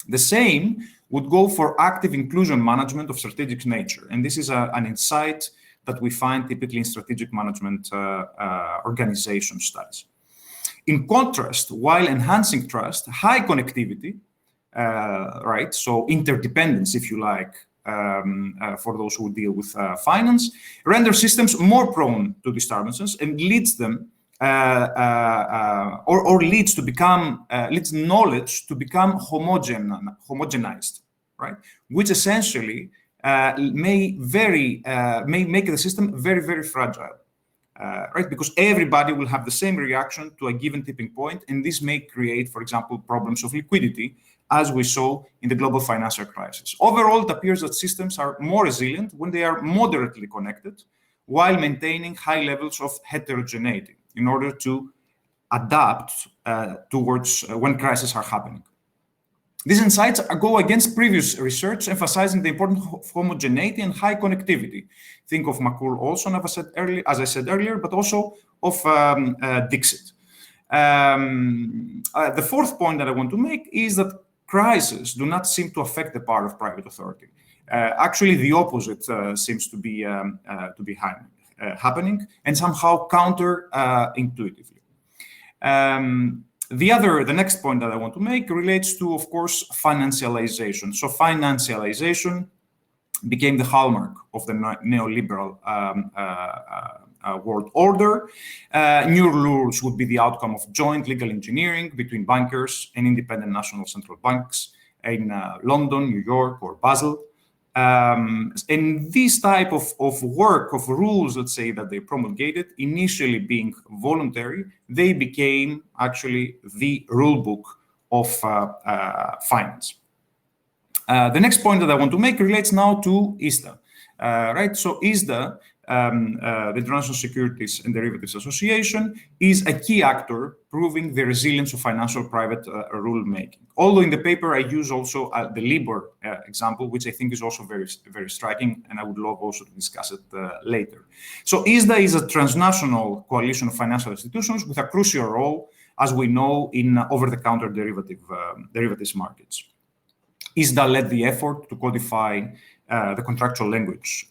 The same would go for active inclusion management of strategic nature. And this is an insight that we find typically in strategic management organization studies. In contrast, while enhancing trust, high connectivity, right, so interdependence, if you like, for those who deal with finance, render systems more prone to disturbances and leads them leads knowledge to become homogenized, right? Which essentially may make the system very, very fragile, right? Because everybody will have the same reaction to a given tipping point, and this may create, for example, problems of liquidity, as we saw in the global financial crisis. Overall, it appears that systems are more resilient when they are moderately connected, while maintaining high levels of heterogeneity in order to adapt towards when crises are happening. These insights go against previous research emphasizing the importance of homogeneity and high connectivity. Think of McCool Olson, as I said earlier, but also of Dixit. The fourth point that I want to make is that crises do not seem to affect the power of private authority. Actually, the opposite seems to be happening, and somehow counterintuitively. The next point that I want to make relates to, of course, financialization. So financialization became the hallmark of the neoliberal world order. New rules would be the outcome of joint legal engineering between bankers and independent national central banks in London, New York, or Basel. And this type of work, of rules, let's say, that they promulgated, initially being voluntary, they became actually the rule book of finance. The next point that I want to make relates now to ISDA, right? So ISDA, the International Securities and Derivatives Association, is a key actor proving the resilience of financial private rulemaking. Although in the paper I use also the LIBOR example, which I think is also very, very striking, and I would love also to discuss it later. So ISDA is a transnational coalition of financial institutions with a crucial role, as we know, in over-the-counter derivatives markets. ISDA led the effort to codify the contractual language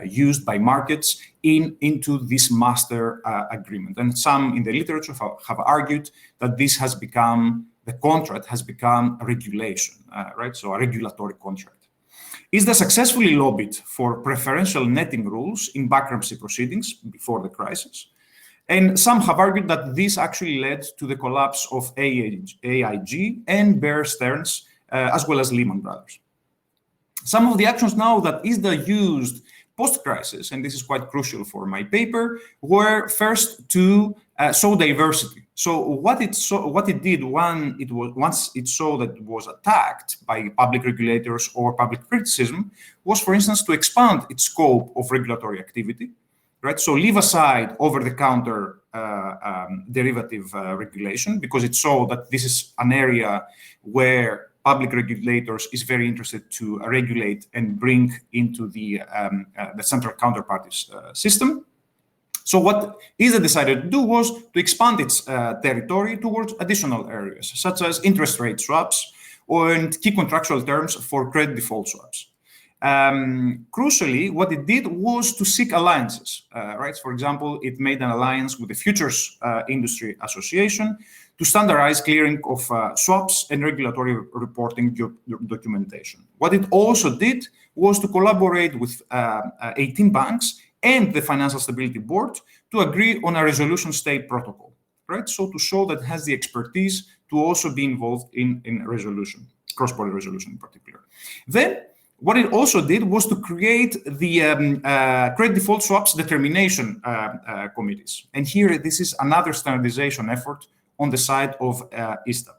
used by markets into this master agreement. And some in the literature have argued that this has become, the contract has become a regulation, right? So a regulatory contract. ISDA successfully lobbied for preferential netting rules in bankruptcy proceedings before the crisis. And some have argued that this actually led to the collapse of AIG and Bear Stearns, as well as Lehman Brothers. Some of the actions now that ISDA used post-crisis, and this is quite crucial for my paper, were first to show diversity. So what it did once it saw that it was attacked by public regulators or public criticism, was, for instance, to expand its scope of regulatory activity, right? So leave aside over-the-counter derivative regulation, because it saw that this is an area where public regulators is very interested to regulate and bring into the central counterparties system. So what ISDA decided to do was to expand its territory towards additional areas, such as interest rate swaps and key contractual terms for credit default swaps. Crucially, what it did was to seek alliances, right? For example, it made an alliance with the Futures Industry Association to standardize clearing of swaps and regulatory reporting documentation. What it also did was to collaborate with 18 banks and the Financial Stability Board to agree on a resolution state protocol, right? So to show that it has the expertise to also be involved in resolution, cross-border resolution in particular. Then, what it also did was to create the credit default swaps determination committees. And here, this is another standardization effort on the side of ISDA.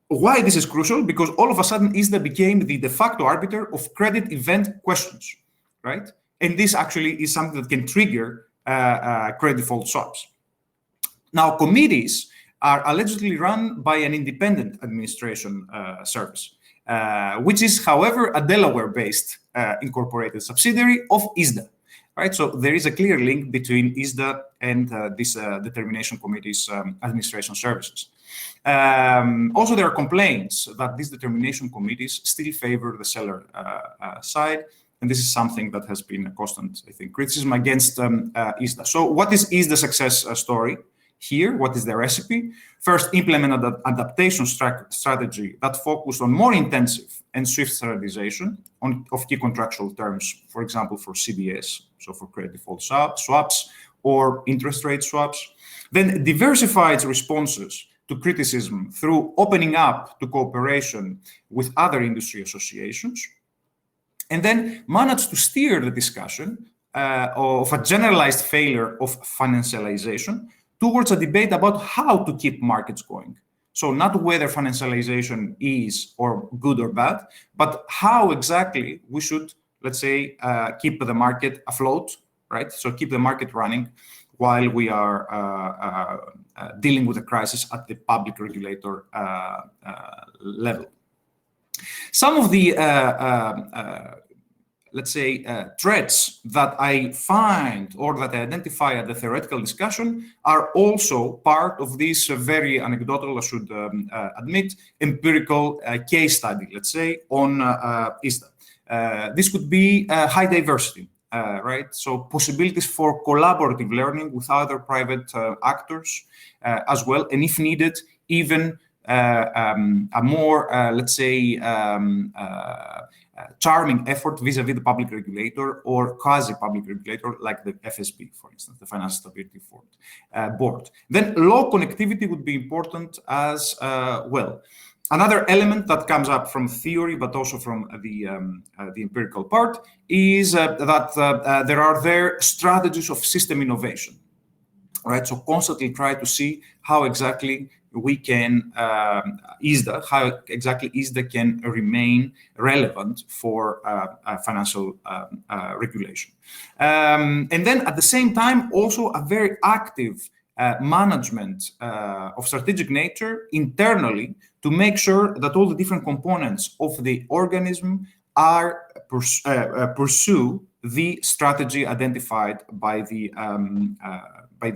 Why this is crucial? Because all of a sudden, ISDA became the de facto arbiter of credit event questions, right? And this actually is something that can trigger credit default swaps. Now, committees are allegedly run by an independent administration service, which is, however, a Delaware-based incorporated subsidiary of ISDA, right? So there is a clear link between ISDA and this determination committee's administration services. Also, there are complaints that these determination committees still favor the seller side, and this is something that has been a constant, I think, criticism against ISDA. So what is ISDA's success story? Here, what is the recipe? First, implement an adaptation strategy that focused on more intensive and swift standardization of key contractual terms, for example, for CDS, so for credit default swaps or interest rate swaps. Then diversify its responses to criticism through opening up to cooperation with other industry associations. And then manage to steer the discussion of a generalized failure of financialization towards a debate about how to keep markets going. So not whether financialization is or good or bad, but how exactly we should, let's say, keep the market afloat, right? So keep the market running while we are dealing with a crisis at the public regulator level. Some of the let's say, threats that I find or that I identify at the theoretical discussion are also part of this very anecdotal, I should admit, empirical case study, let's say, on ISDA. This could be high diversity, right? So possibilities for collaborative learning with other private actors as well, and if needed, even a more, let's say, charming effort vis-a-vis the public regulator or quasi-public regulator like the FSB, for instance, the Financial Stability Board. Then low connectivity would be important as well. Another element that comes up from theory, but also from the empirical part, is that there are strategies of system innovation, right? So constantly try to see how exactly we can ISDA, how exactly ISDA can remain relevant for financial regulation. And then at the same time, also a very active management of strategic nature internally to make sure that all the different components of the organism are pursue the strategy identified by the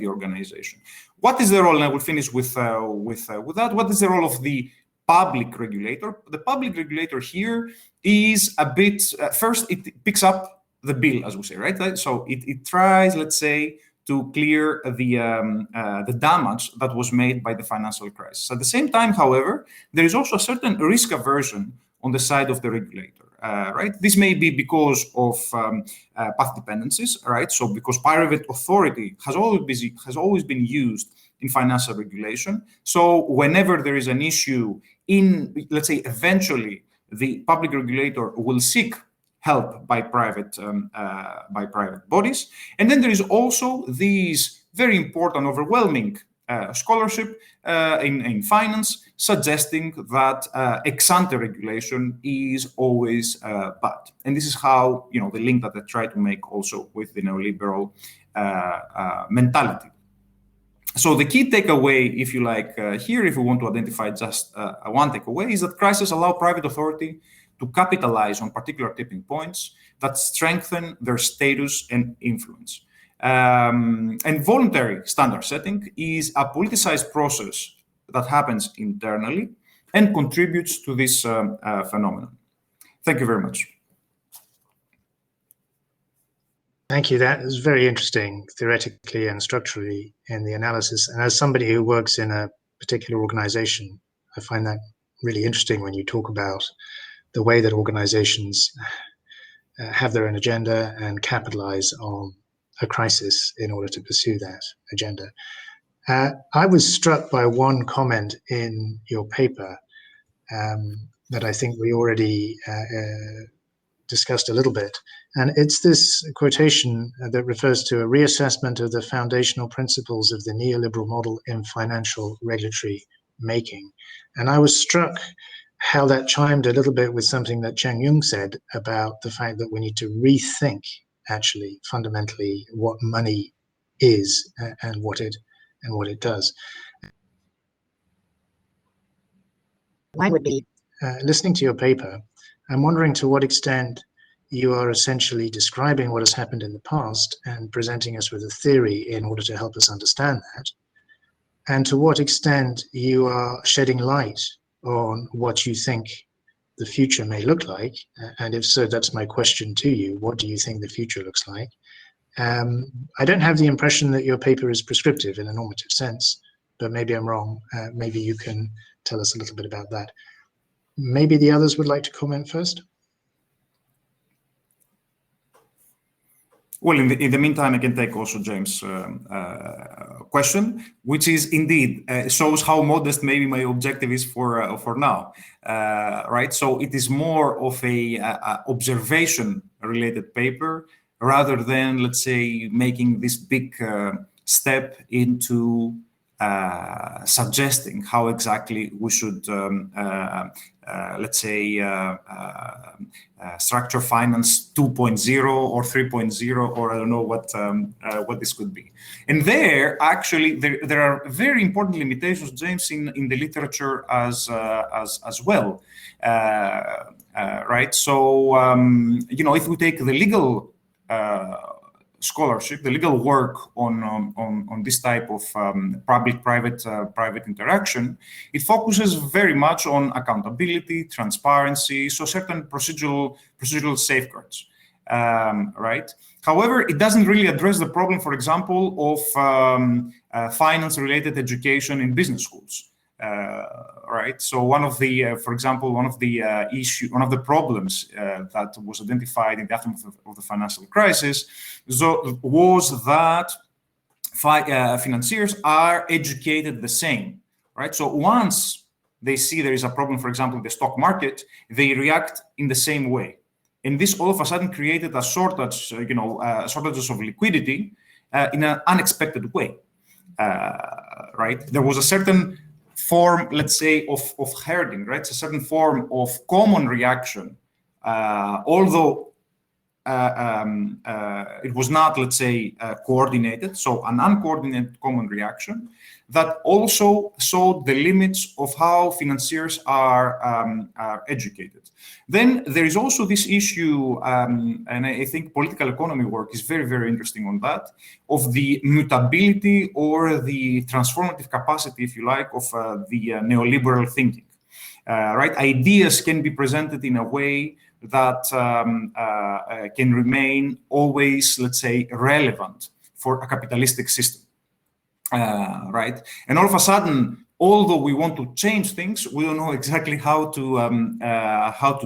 organization. What is the role, and I will finish with that, what is the role of the public regulator? The public regulator here is a bit, first it picks up the bill, as we say, right? So it tries, let's say, to clear the damage that was made by the financial crisis. At the same time, however, there is also a certain risk aversion on the side of the regulator. right? This may be because of path dependencies, right? So because private authority has always been used in financial regulation. So whenever there is an issue in, let's say, eventually the public regulator will seek help by private bodies. And then there is also these very important, overwhelming scholarship in finance suggesting that ex-ante regulation is always bad. And this is how, the link that I try to make also with the neoliberal mentality. So the key takeaway, if you like, here, if we want to identify just one takeaway, is that crises allow private authority to capitalize on particular tipping points that strengthen their status and influence. And voluntary standard setting is a politicized process that happens internally and contributes to this phenomenon. Thank you very much. Thank you. That is very interesting, theoretically and structurally, in the analysis. And as somebody who works in a particular organization, I find that really interesting when you talk about the way that organizations have their own agenda and capitalize on a crisis in order to pursue that agenda. I was struck by one comment in your paper that I think we already discussed a little bit. And it's this quotation that refers to a reassessment of the foundational principles of the neoliberal model in financial regulatory making. And I was struck how that chimed a little bit with something that Cheng-Yun said about the fact that we need to rethink, actually, fundamentally, what money is and what it does. I would be listening to your paper. I'm wondering to what extent you are essentially describing what has happened in the past and presenting us with a theory in order to help us understand that, and to what extent you are shedding light on what you think the future may look like, and if so, that's my question to you. What do you think the future looks like? I don't have the impression that your paper is prescriptive in a normative sense, but maybe I'm wrong. Maybe you can tell us a little bit about that. Maybe the others would like to comment first. Well, in the meantime, I can take also James' question, which is indeed shows how modest maybe my objective is for now, right? So it is more of a observation-related paper rather than, let's say, making this big step into suggesting how exactly we should, let's say, structure finance 2.0 or 3.0, or I don't know what this could be. And there, actually, there are very important limitations, James, in the literature as well, right? So, if we take the legal scholarship, the legal work on this type of public-private interaction, it focuses very much on accountability, transparency, so certain procedural safeguards, right? However, it doesn't really address the problem, for example, of finance-related education in business schools. Right. So one of the, for example, one of the problems that was identified in the aftermath of the financial crisis was that financiers are educated the same, right? So once they see there is a problem, for example, in the stock market, they react in the same way, and this all of a sudden created a shortage, shortages of liquidity in an unexpected way, right? There was a certain form, let's say, of herding, right? It's a certain form of common reaction, although it was not, let's say, coordinated, so an uncoordinated common reaction that also showed the limits of how financiers are educated. Then there is also this issue, and I think political economy work is very, very interesting on that, of the mutability or the transformative capacity, if you like, of the neoliberal thinking. Right? Ideas can be presented in a way that can remain always, let's say, relevant for a capitalistic system. Right? And all of a sudden, although we want to change things, we don't know exactly how to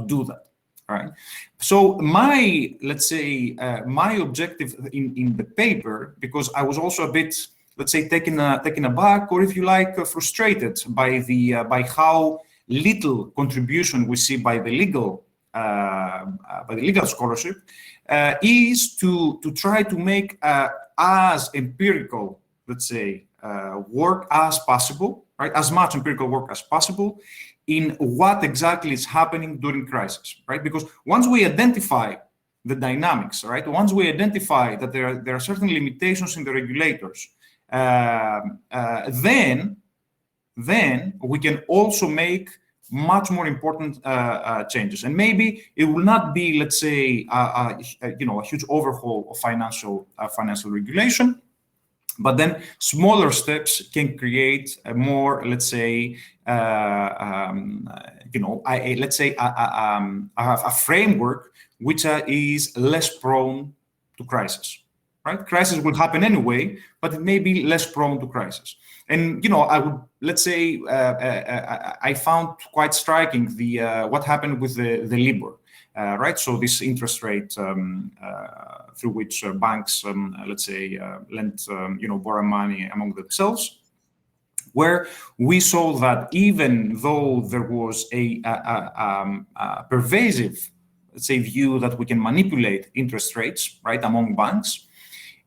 do that. right? So my, let's say, my objective in the paper, because I was also a bit, let's say, taken aback, or if you like, frustrated by how little contribution we see by the legal scholarship, is to try to make as empirical, let's say, work as possible, right? As much empirical work as possible in what exactly is happening during crisis, right? Because once we identify the dynamics, right? Once we identify that there are certain limitations in the regulators, then we can also make much more important changes. And maybe it will not be, let's say, a huge overhaul of financial regulation, but then smaller steps can create a more, let's say, a framework which is less prone to crisis, right? Crisis will happen anyway, but it may be less prone to crisis. And I would, let's say, I found quite striking what happened with the LIBOR, right? So this interest rate through which banks, let's say, lend, borrow money among themselves, where we saw that even though there was a pervasive, let's say, view that we can manipulate interest rates, right, among banks,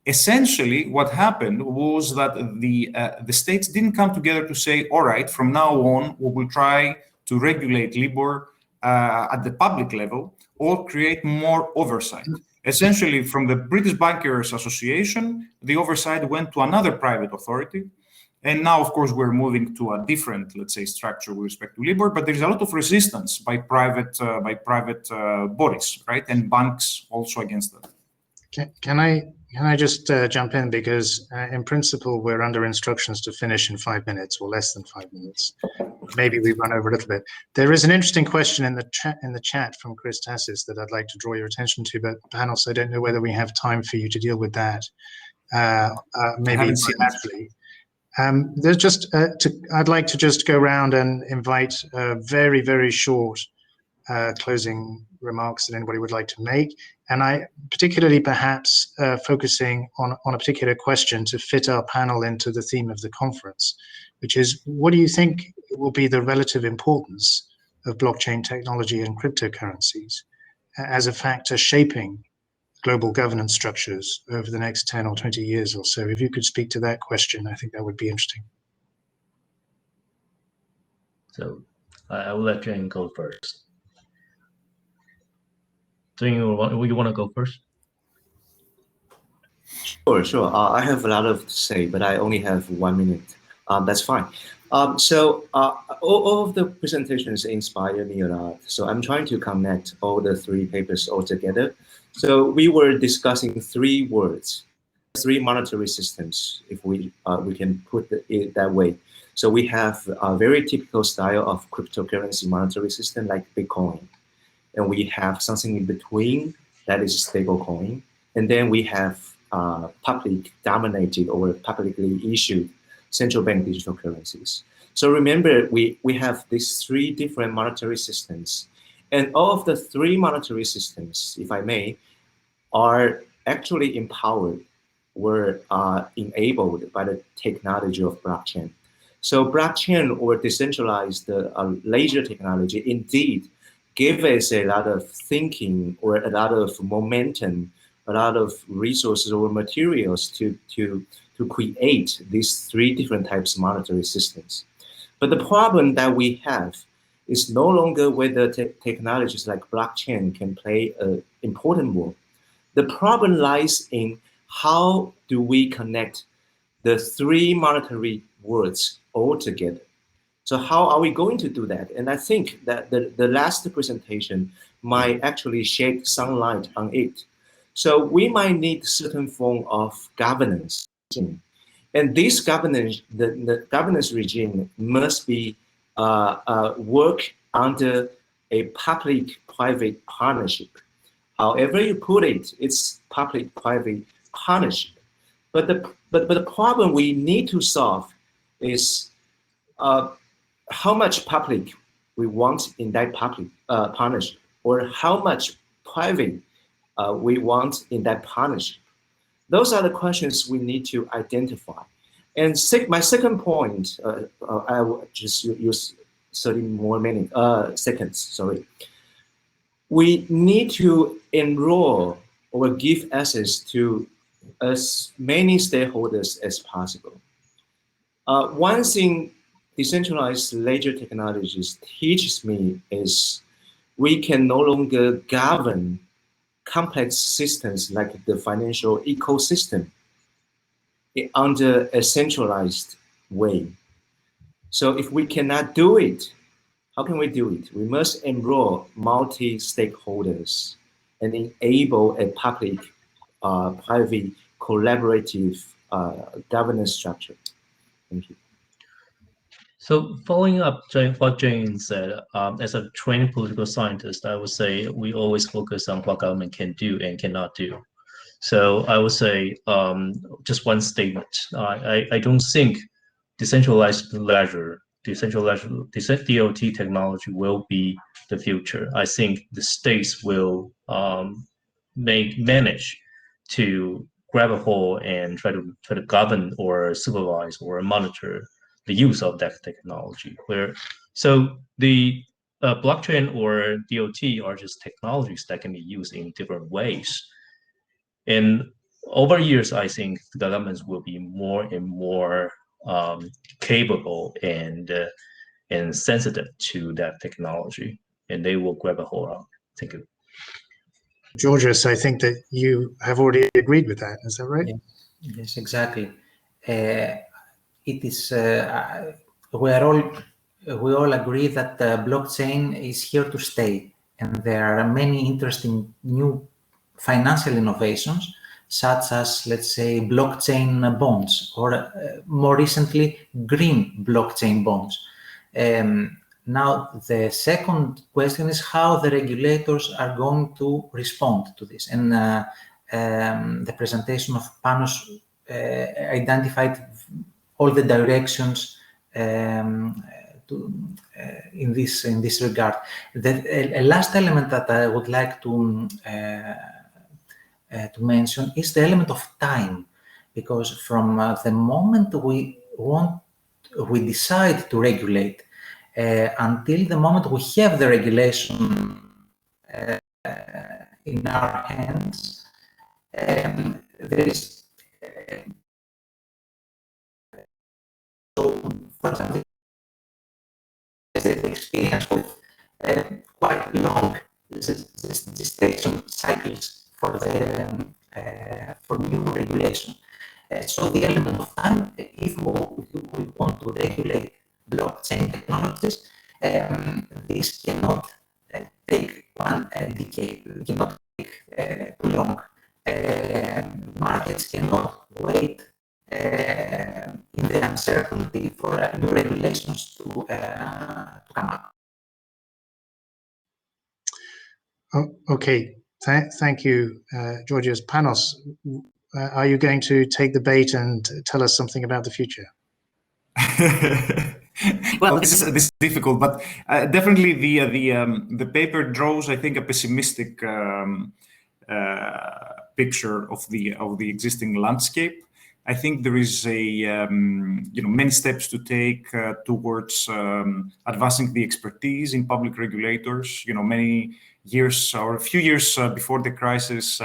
essentially what happened was that the states didn't come together to say, all right, from now on, we will try to regulate LIBOR at the public level or create more oversight. Essentially, from the British Bankers Association, the oversight went to another private authority. And now, of course, we're moving to a different, let's say, structure with respect to LIBOR, but there's a lot of resistance by private bodies, right? And banks also against that. Can I just jump in, because in principle we're under instructions to finish in 5 minutes or less than 5 minutes. Maybe we run over a little bit. There is an interesting question in the chat from Chris Tassis that I'd like to draw your attention to, but Panos, I don't know whether we have time for you to deal with that. Maybe bilaterally. There's just I'd like to just go around and invite very, very short closing remarks that anybody would like to make, and I particularly perhaps focusing on a particular question to fit our panel into the theme of the conference, which is, what do you think will be the relative importance of blockchain technology and cryptocurrencies as a factor shaping global governance structures over the next 10 or 20 years or so? If you could speak to that question, I think that would be interesting. So I will let Chen go first. Do you want to go first? Sure. I have a lot to say, but I only have 1 minute. That's fine. So all of the presentations inspire me a lot. So I'm trying to connect all the 3 papers all together. So we were discussing 3 words, 3 monetary systems, if we can put it that way. So we have a very typical style of cryptocurrency monetary system like Bitcoin. And we have something in between that is stablecoin. And then we have public dominated or publicly issued central bank digital currencies. So remember, we have these 3 different monetary systems. And all of the 3 monetary systems, if I may, are actually empowered or enabled by the technology of blockchain. So blockchain or decentralized ledger technology indeed give us a lot of thinking or a lot of momentum, a lot of resources or materials to create these 3 different types of monetary systems. But the problem that we have is no longer whether technologies like blockchain can play an important role. The problem lies in how do we connect the 3 monetary words all together. So how are we going to do that? And I think that the last presentation might actually shed some light on it. So we might need certain form of governance. And this governance, the governance regime must be work under a public-private partnership. However you put it, it's public-private partnership. But the problem we need to solve is how much public we want in that public partnership. or how much private we want in that partnership? Those are the questions we need to identify. And my second point, I will just use 30 more seconds, sorry. We need to enroll or give access to as many stakeholders as possible. One thing decentralized ledger technologies teaches me is we can no longer govern complex systems like the financial ecosystem under a centralized way. So if we cannot do it, how can we do it? We must enroll multi-stakeholders and enable a public-private collaborative governance structure. Thank you. So following up what Jane said, as a trained political scientist, I would say we always focus on what government can do and cannot do. So I would say just one statement. I don't think decentralized ledger, DOT technology will be the future. I think the states will manage to grab a hold and try to govern or supervise or monitor the use of that technology. So the blockchain or DOT are just technologies that can be used in different ways. And over years, I think the governments will be more and more capable and sensitive to that technology, and they will grab a hold of. Thank you. Georgios, I think that you have already agreed with that. Is that right? Yes, exactly. It is. We all agree that blockchain is here to stay, and there are many interesting new financial innovations, such as, let's say, blockchain bonds, or more recently, green blockchain bonds. Now, the second question is how the regulators are going to respond to this. And the presentation of Panos identified all the directions in this regard. The last element that I would like to mention is the element of time, because from the moment we decide to regulate until the moment we have the regulation in our hands, there is so, for example, the experience with quite long gestation cycles for new regulation. So the element of time, if we want to regulate blockchain technologies, this cannot take 1 decade, it cannot take too long. Markets cannot wait in the uncertainty for new regulations to come up. Oh, okay, thank you, Georgios. Panos, are you going to take the bait and tell us something about the future? Well, this is difficult, but definitely the paper draws, I think, a pessimistic picture of the existing landscape. I think there is many steps to take towards advancing the expertise in public regulators. Many years or a few years before the crisis,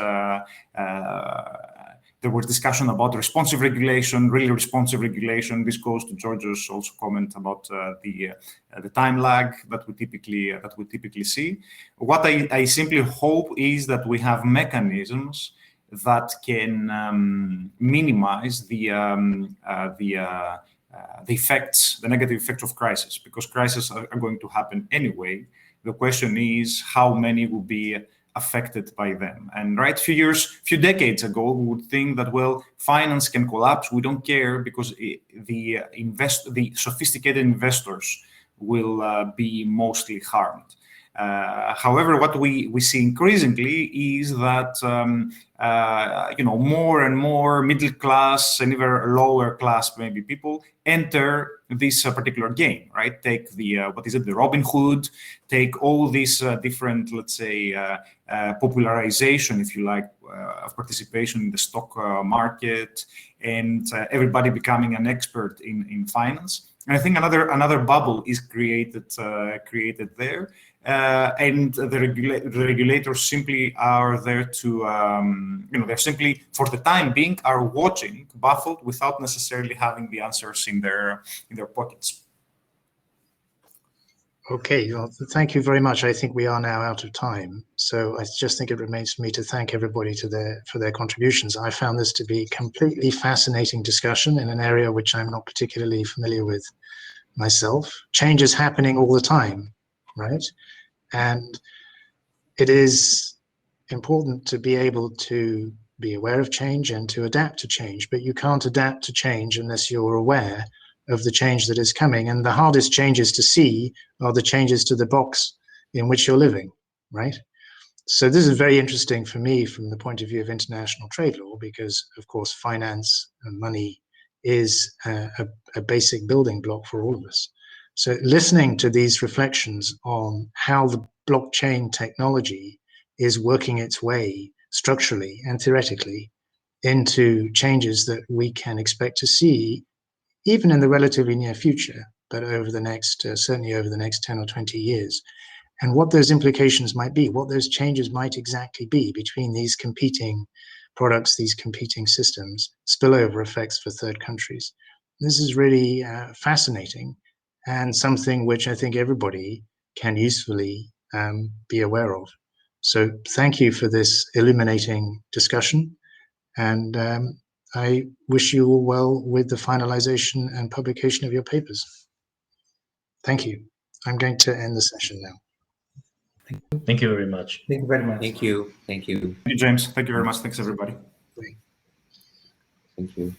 there was discussion about responsive regulation, really responsive regulation. This goes to Georgios' also comment about the time lag that we typically see. What I simply hope is that we have mechanisms that can minimize the effects, the negative effects of crisis, because crises are going to happen anyway. The question is how many will be affected by them. And few decades ago, we would think that, well, finance can collapse. We don't care because the sophisticated investors will be mostly harmed. However, what we see increasingly is that more and more middle class and even lower class maybe people enter this particular game, right? Take the the Robin Hood, take all these different, let's say, popularization, if you like, of participation in the stock market, and everybody becoming an expert in finance. And I think another bubble is created there. And the regulators simply are there to, they're simply, for the time being, are watching, baffled, without necessarily having the answers in their pockets. Okay, well, thank you very much. I think we are now out of time. So I just think it remains for me to thank everybody for their contributions. I found this to be a completely fascinating discussion in an area which I'm not particularly familiar with myself. Change is happening all the time, right? And it is important to be able to be aware of change and to adapt to change, but you can't adapt to change unless you're aware of the change that is coming. And the hardest changes to see are the changes to the box in which you're living, right? So this is very interesting for me from the point of view of international trade law, because of course finance and money is a basic building block for all of us. So listening to these reflections on how the blockchain technology is working its way structurally and theoretically into changes that we can expect to see even in the relatively near future, but over the next, certainly over the next 10 or 20 years, and what those implications might be, what those changes might exactly be between these competing products, these competing systems, spillover effects for third countries. This is really fascinating and something which I think everybody can usefully be aware of. So thank you for this illuminating discussion, and I wish you all well with the finalization and publication of your papers. Thank you. I'm going to end the session now. Thank you very much. Thank you very much. Thank you. Thank you. Thank you, James. Thank you very much. Thanks, everybody. Thank you.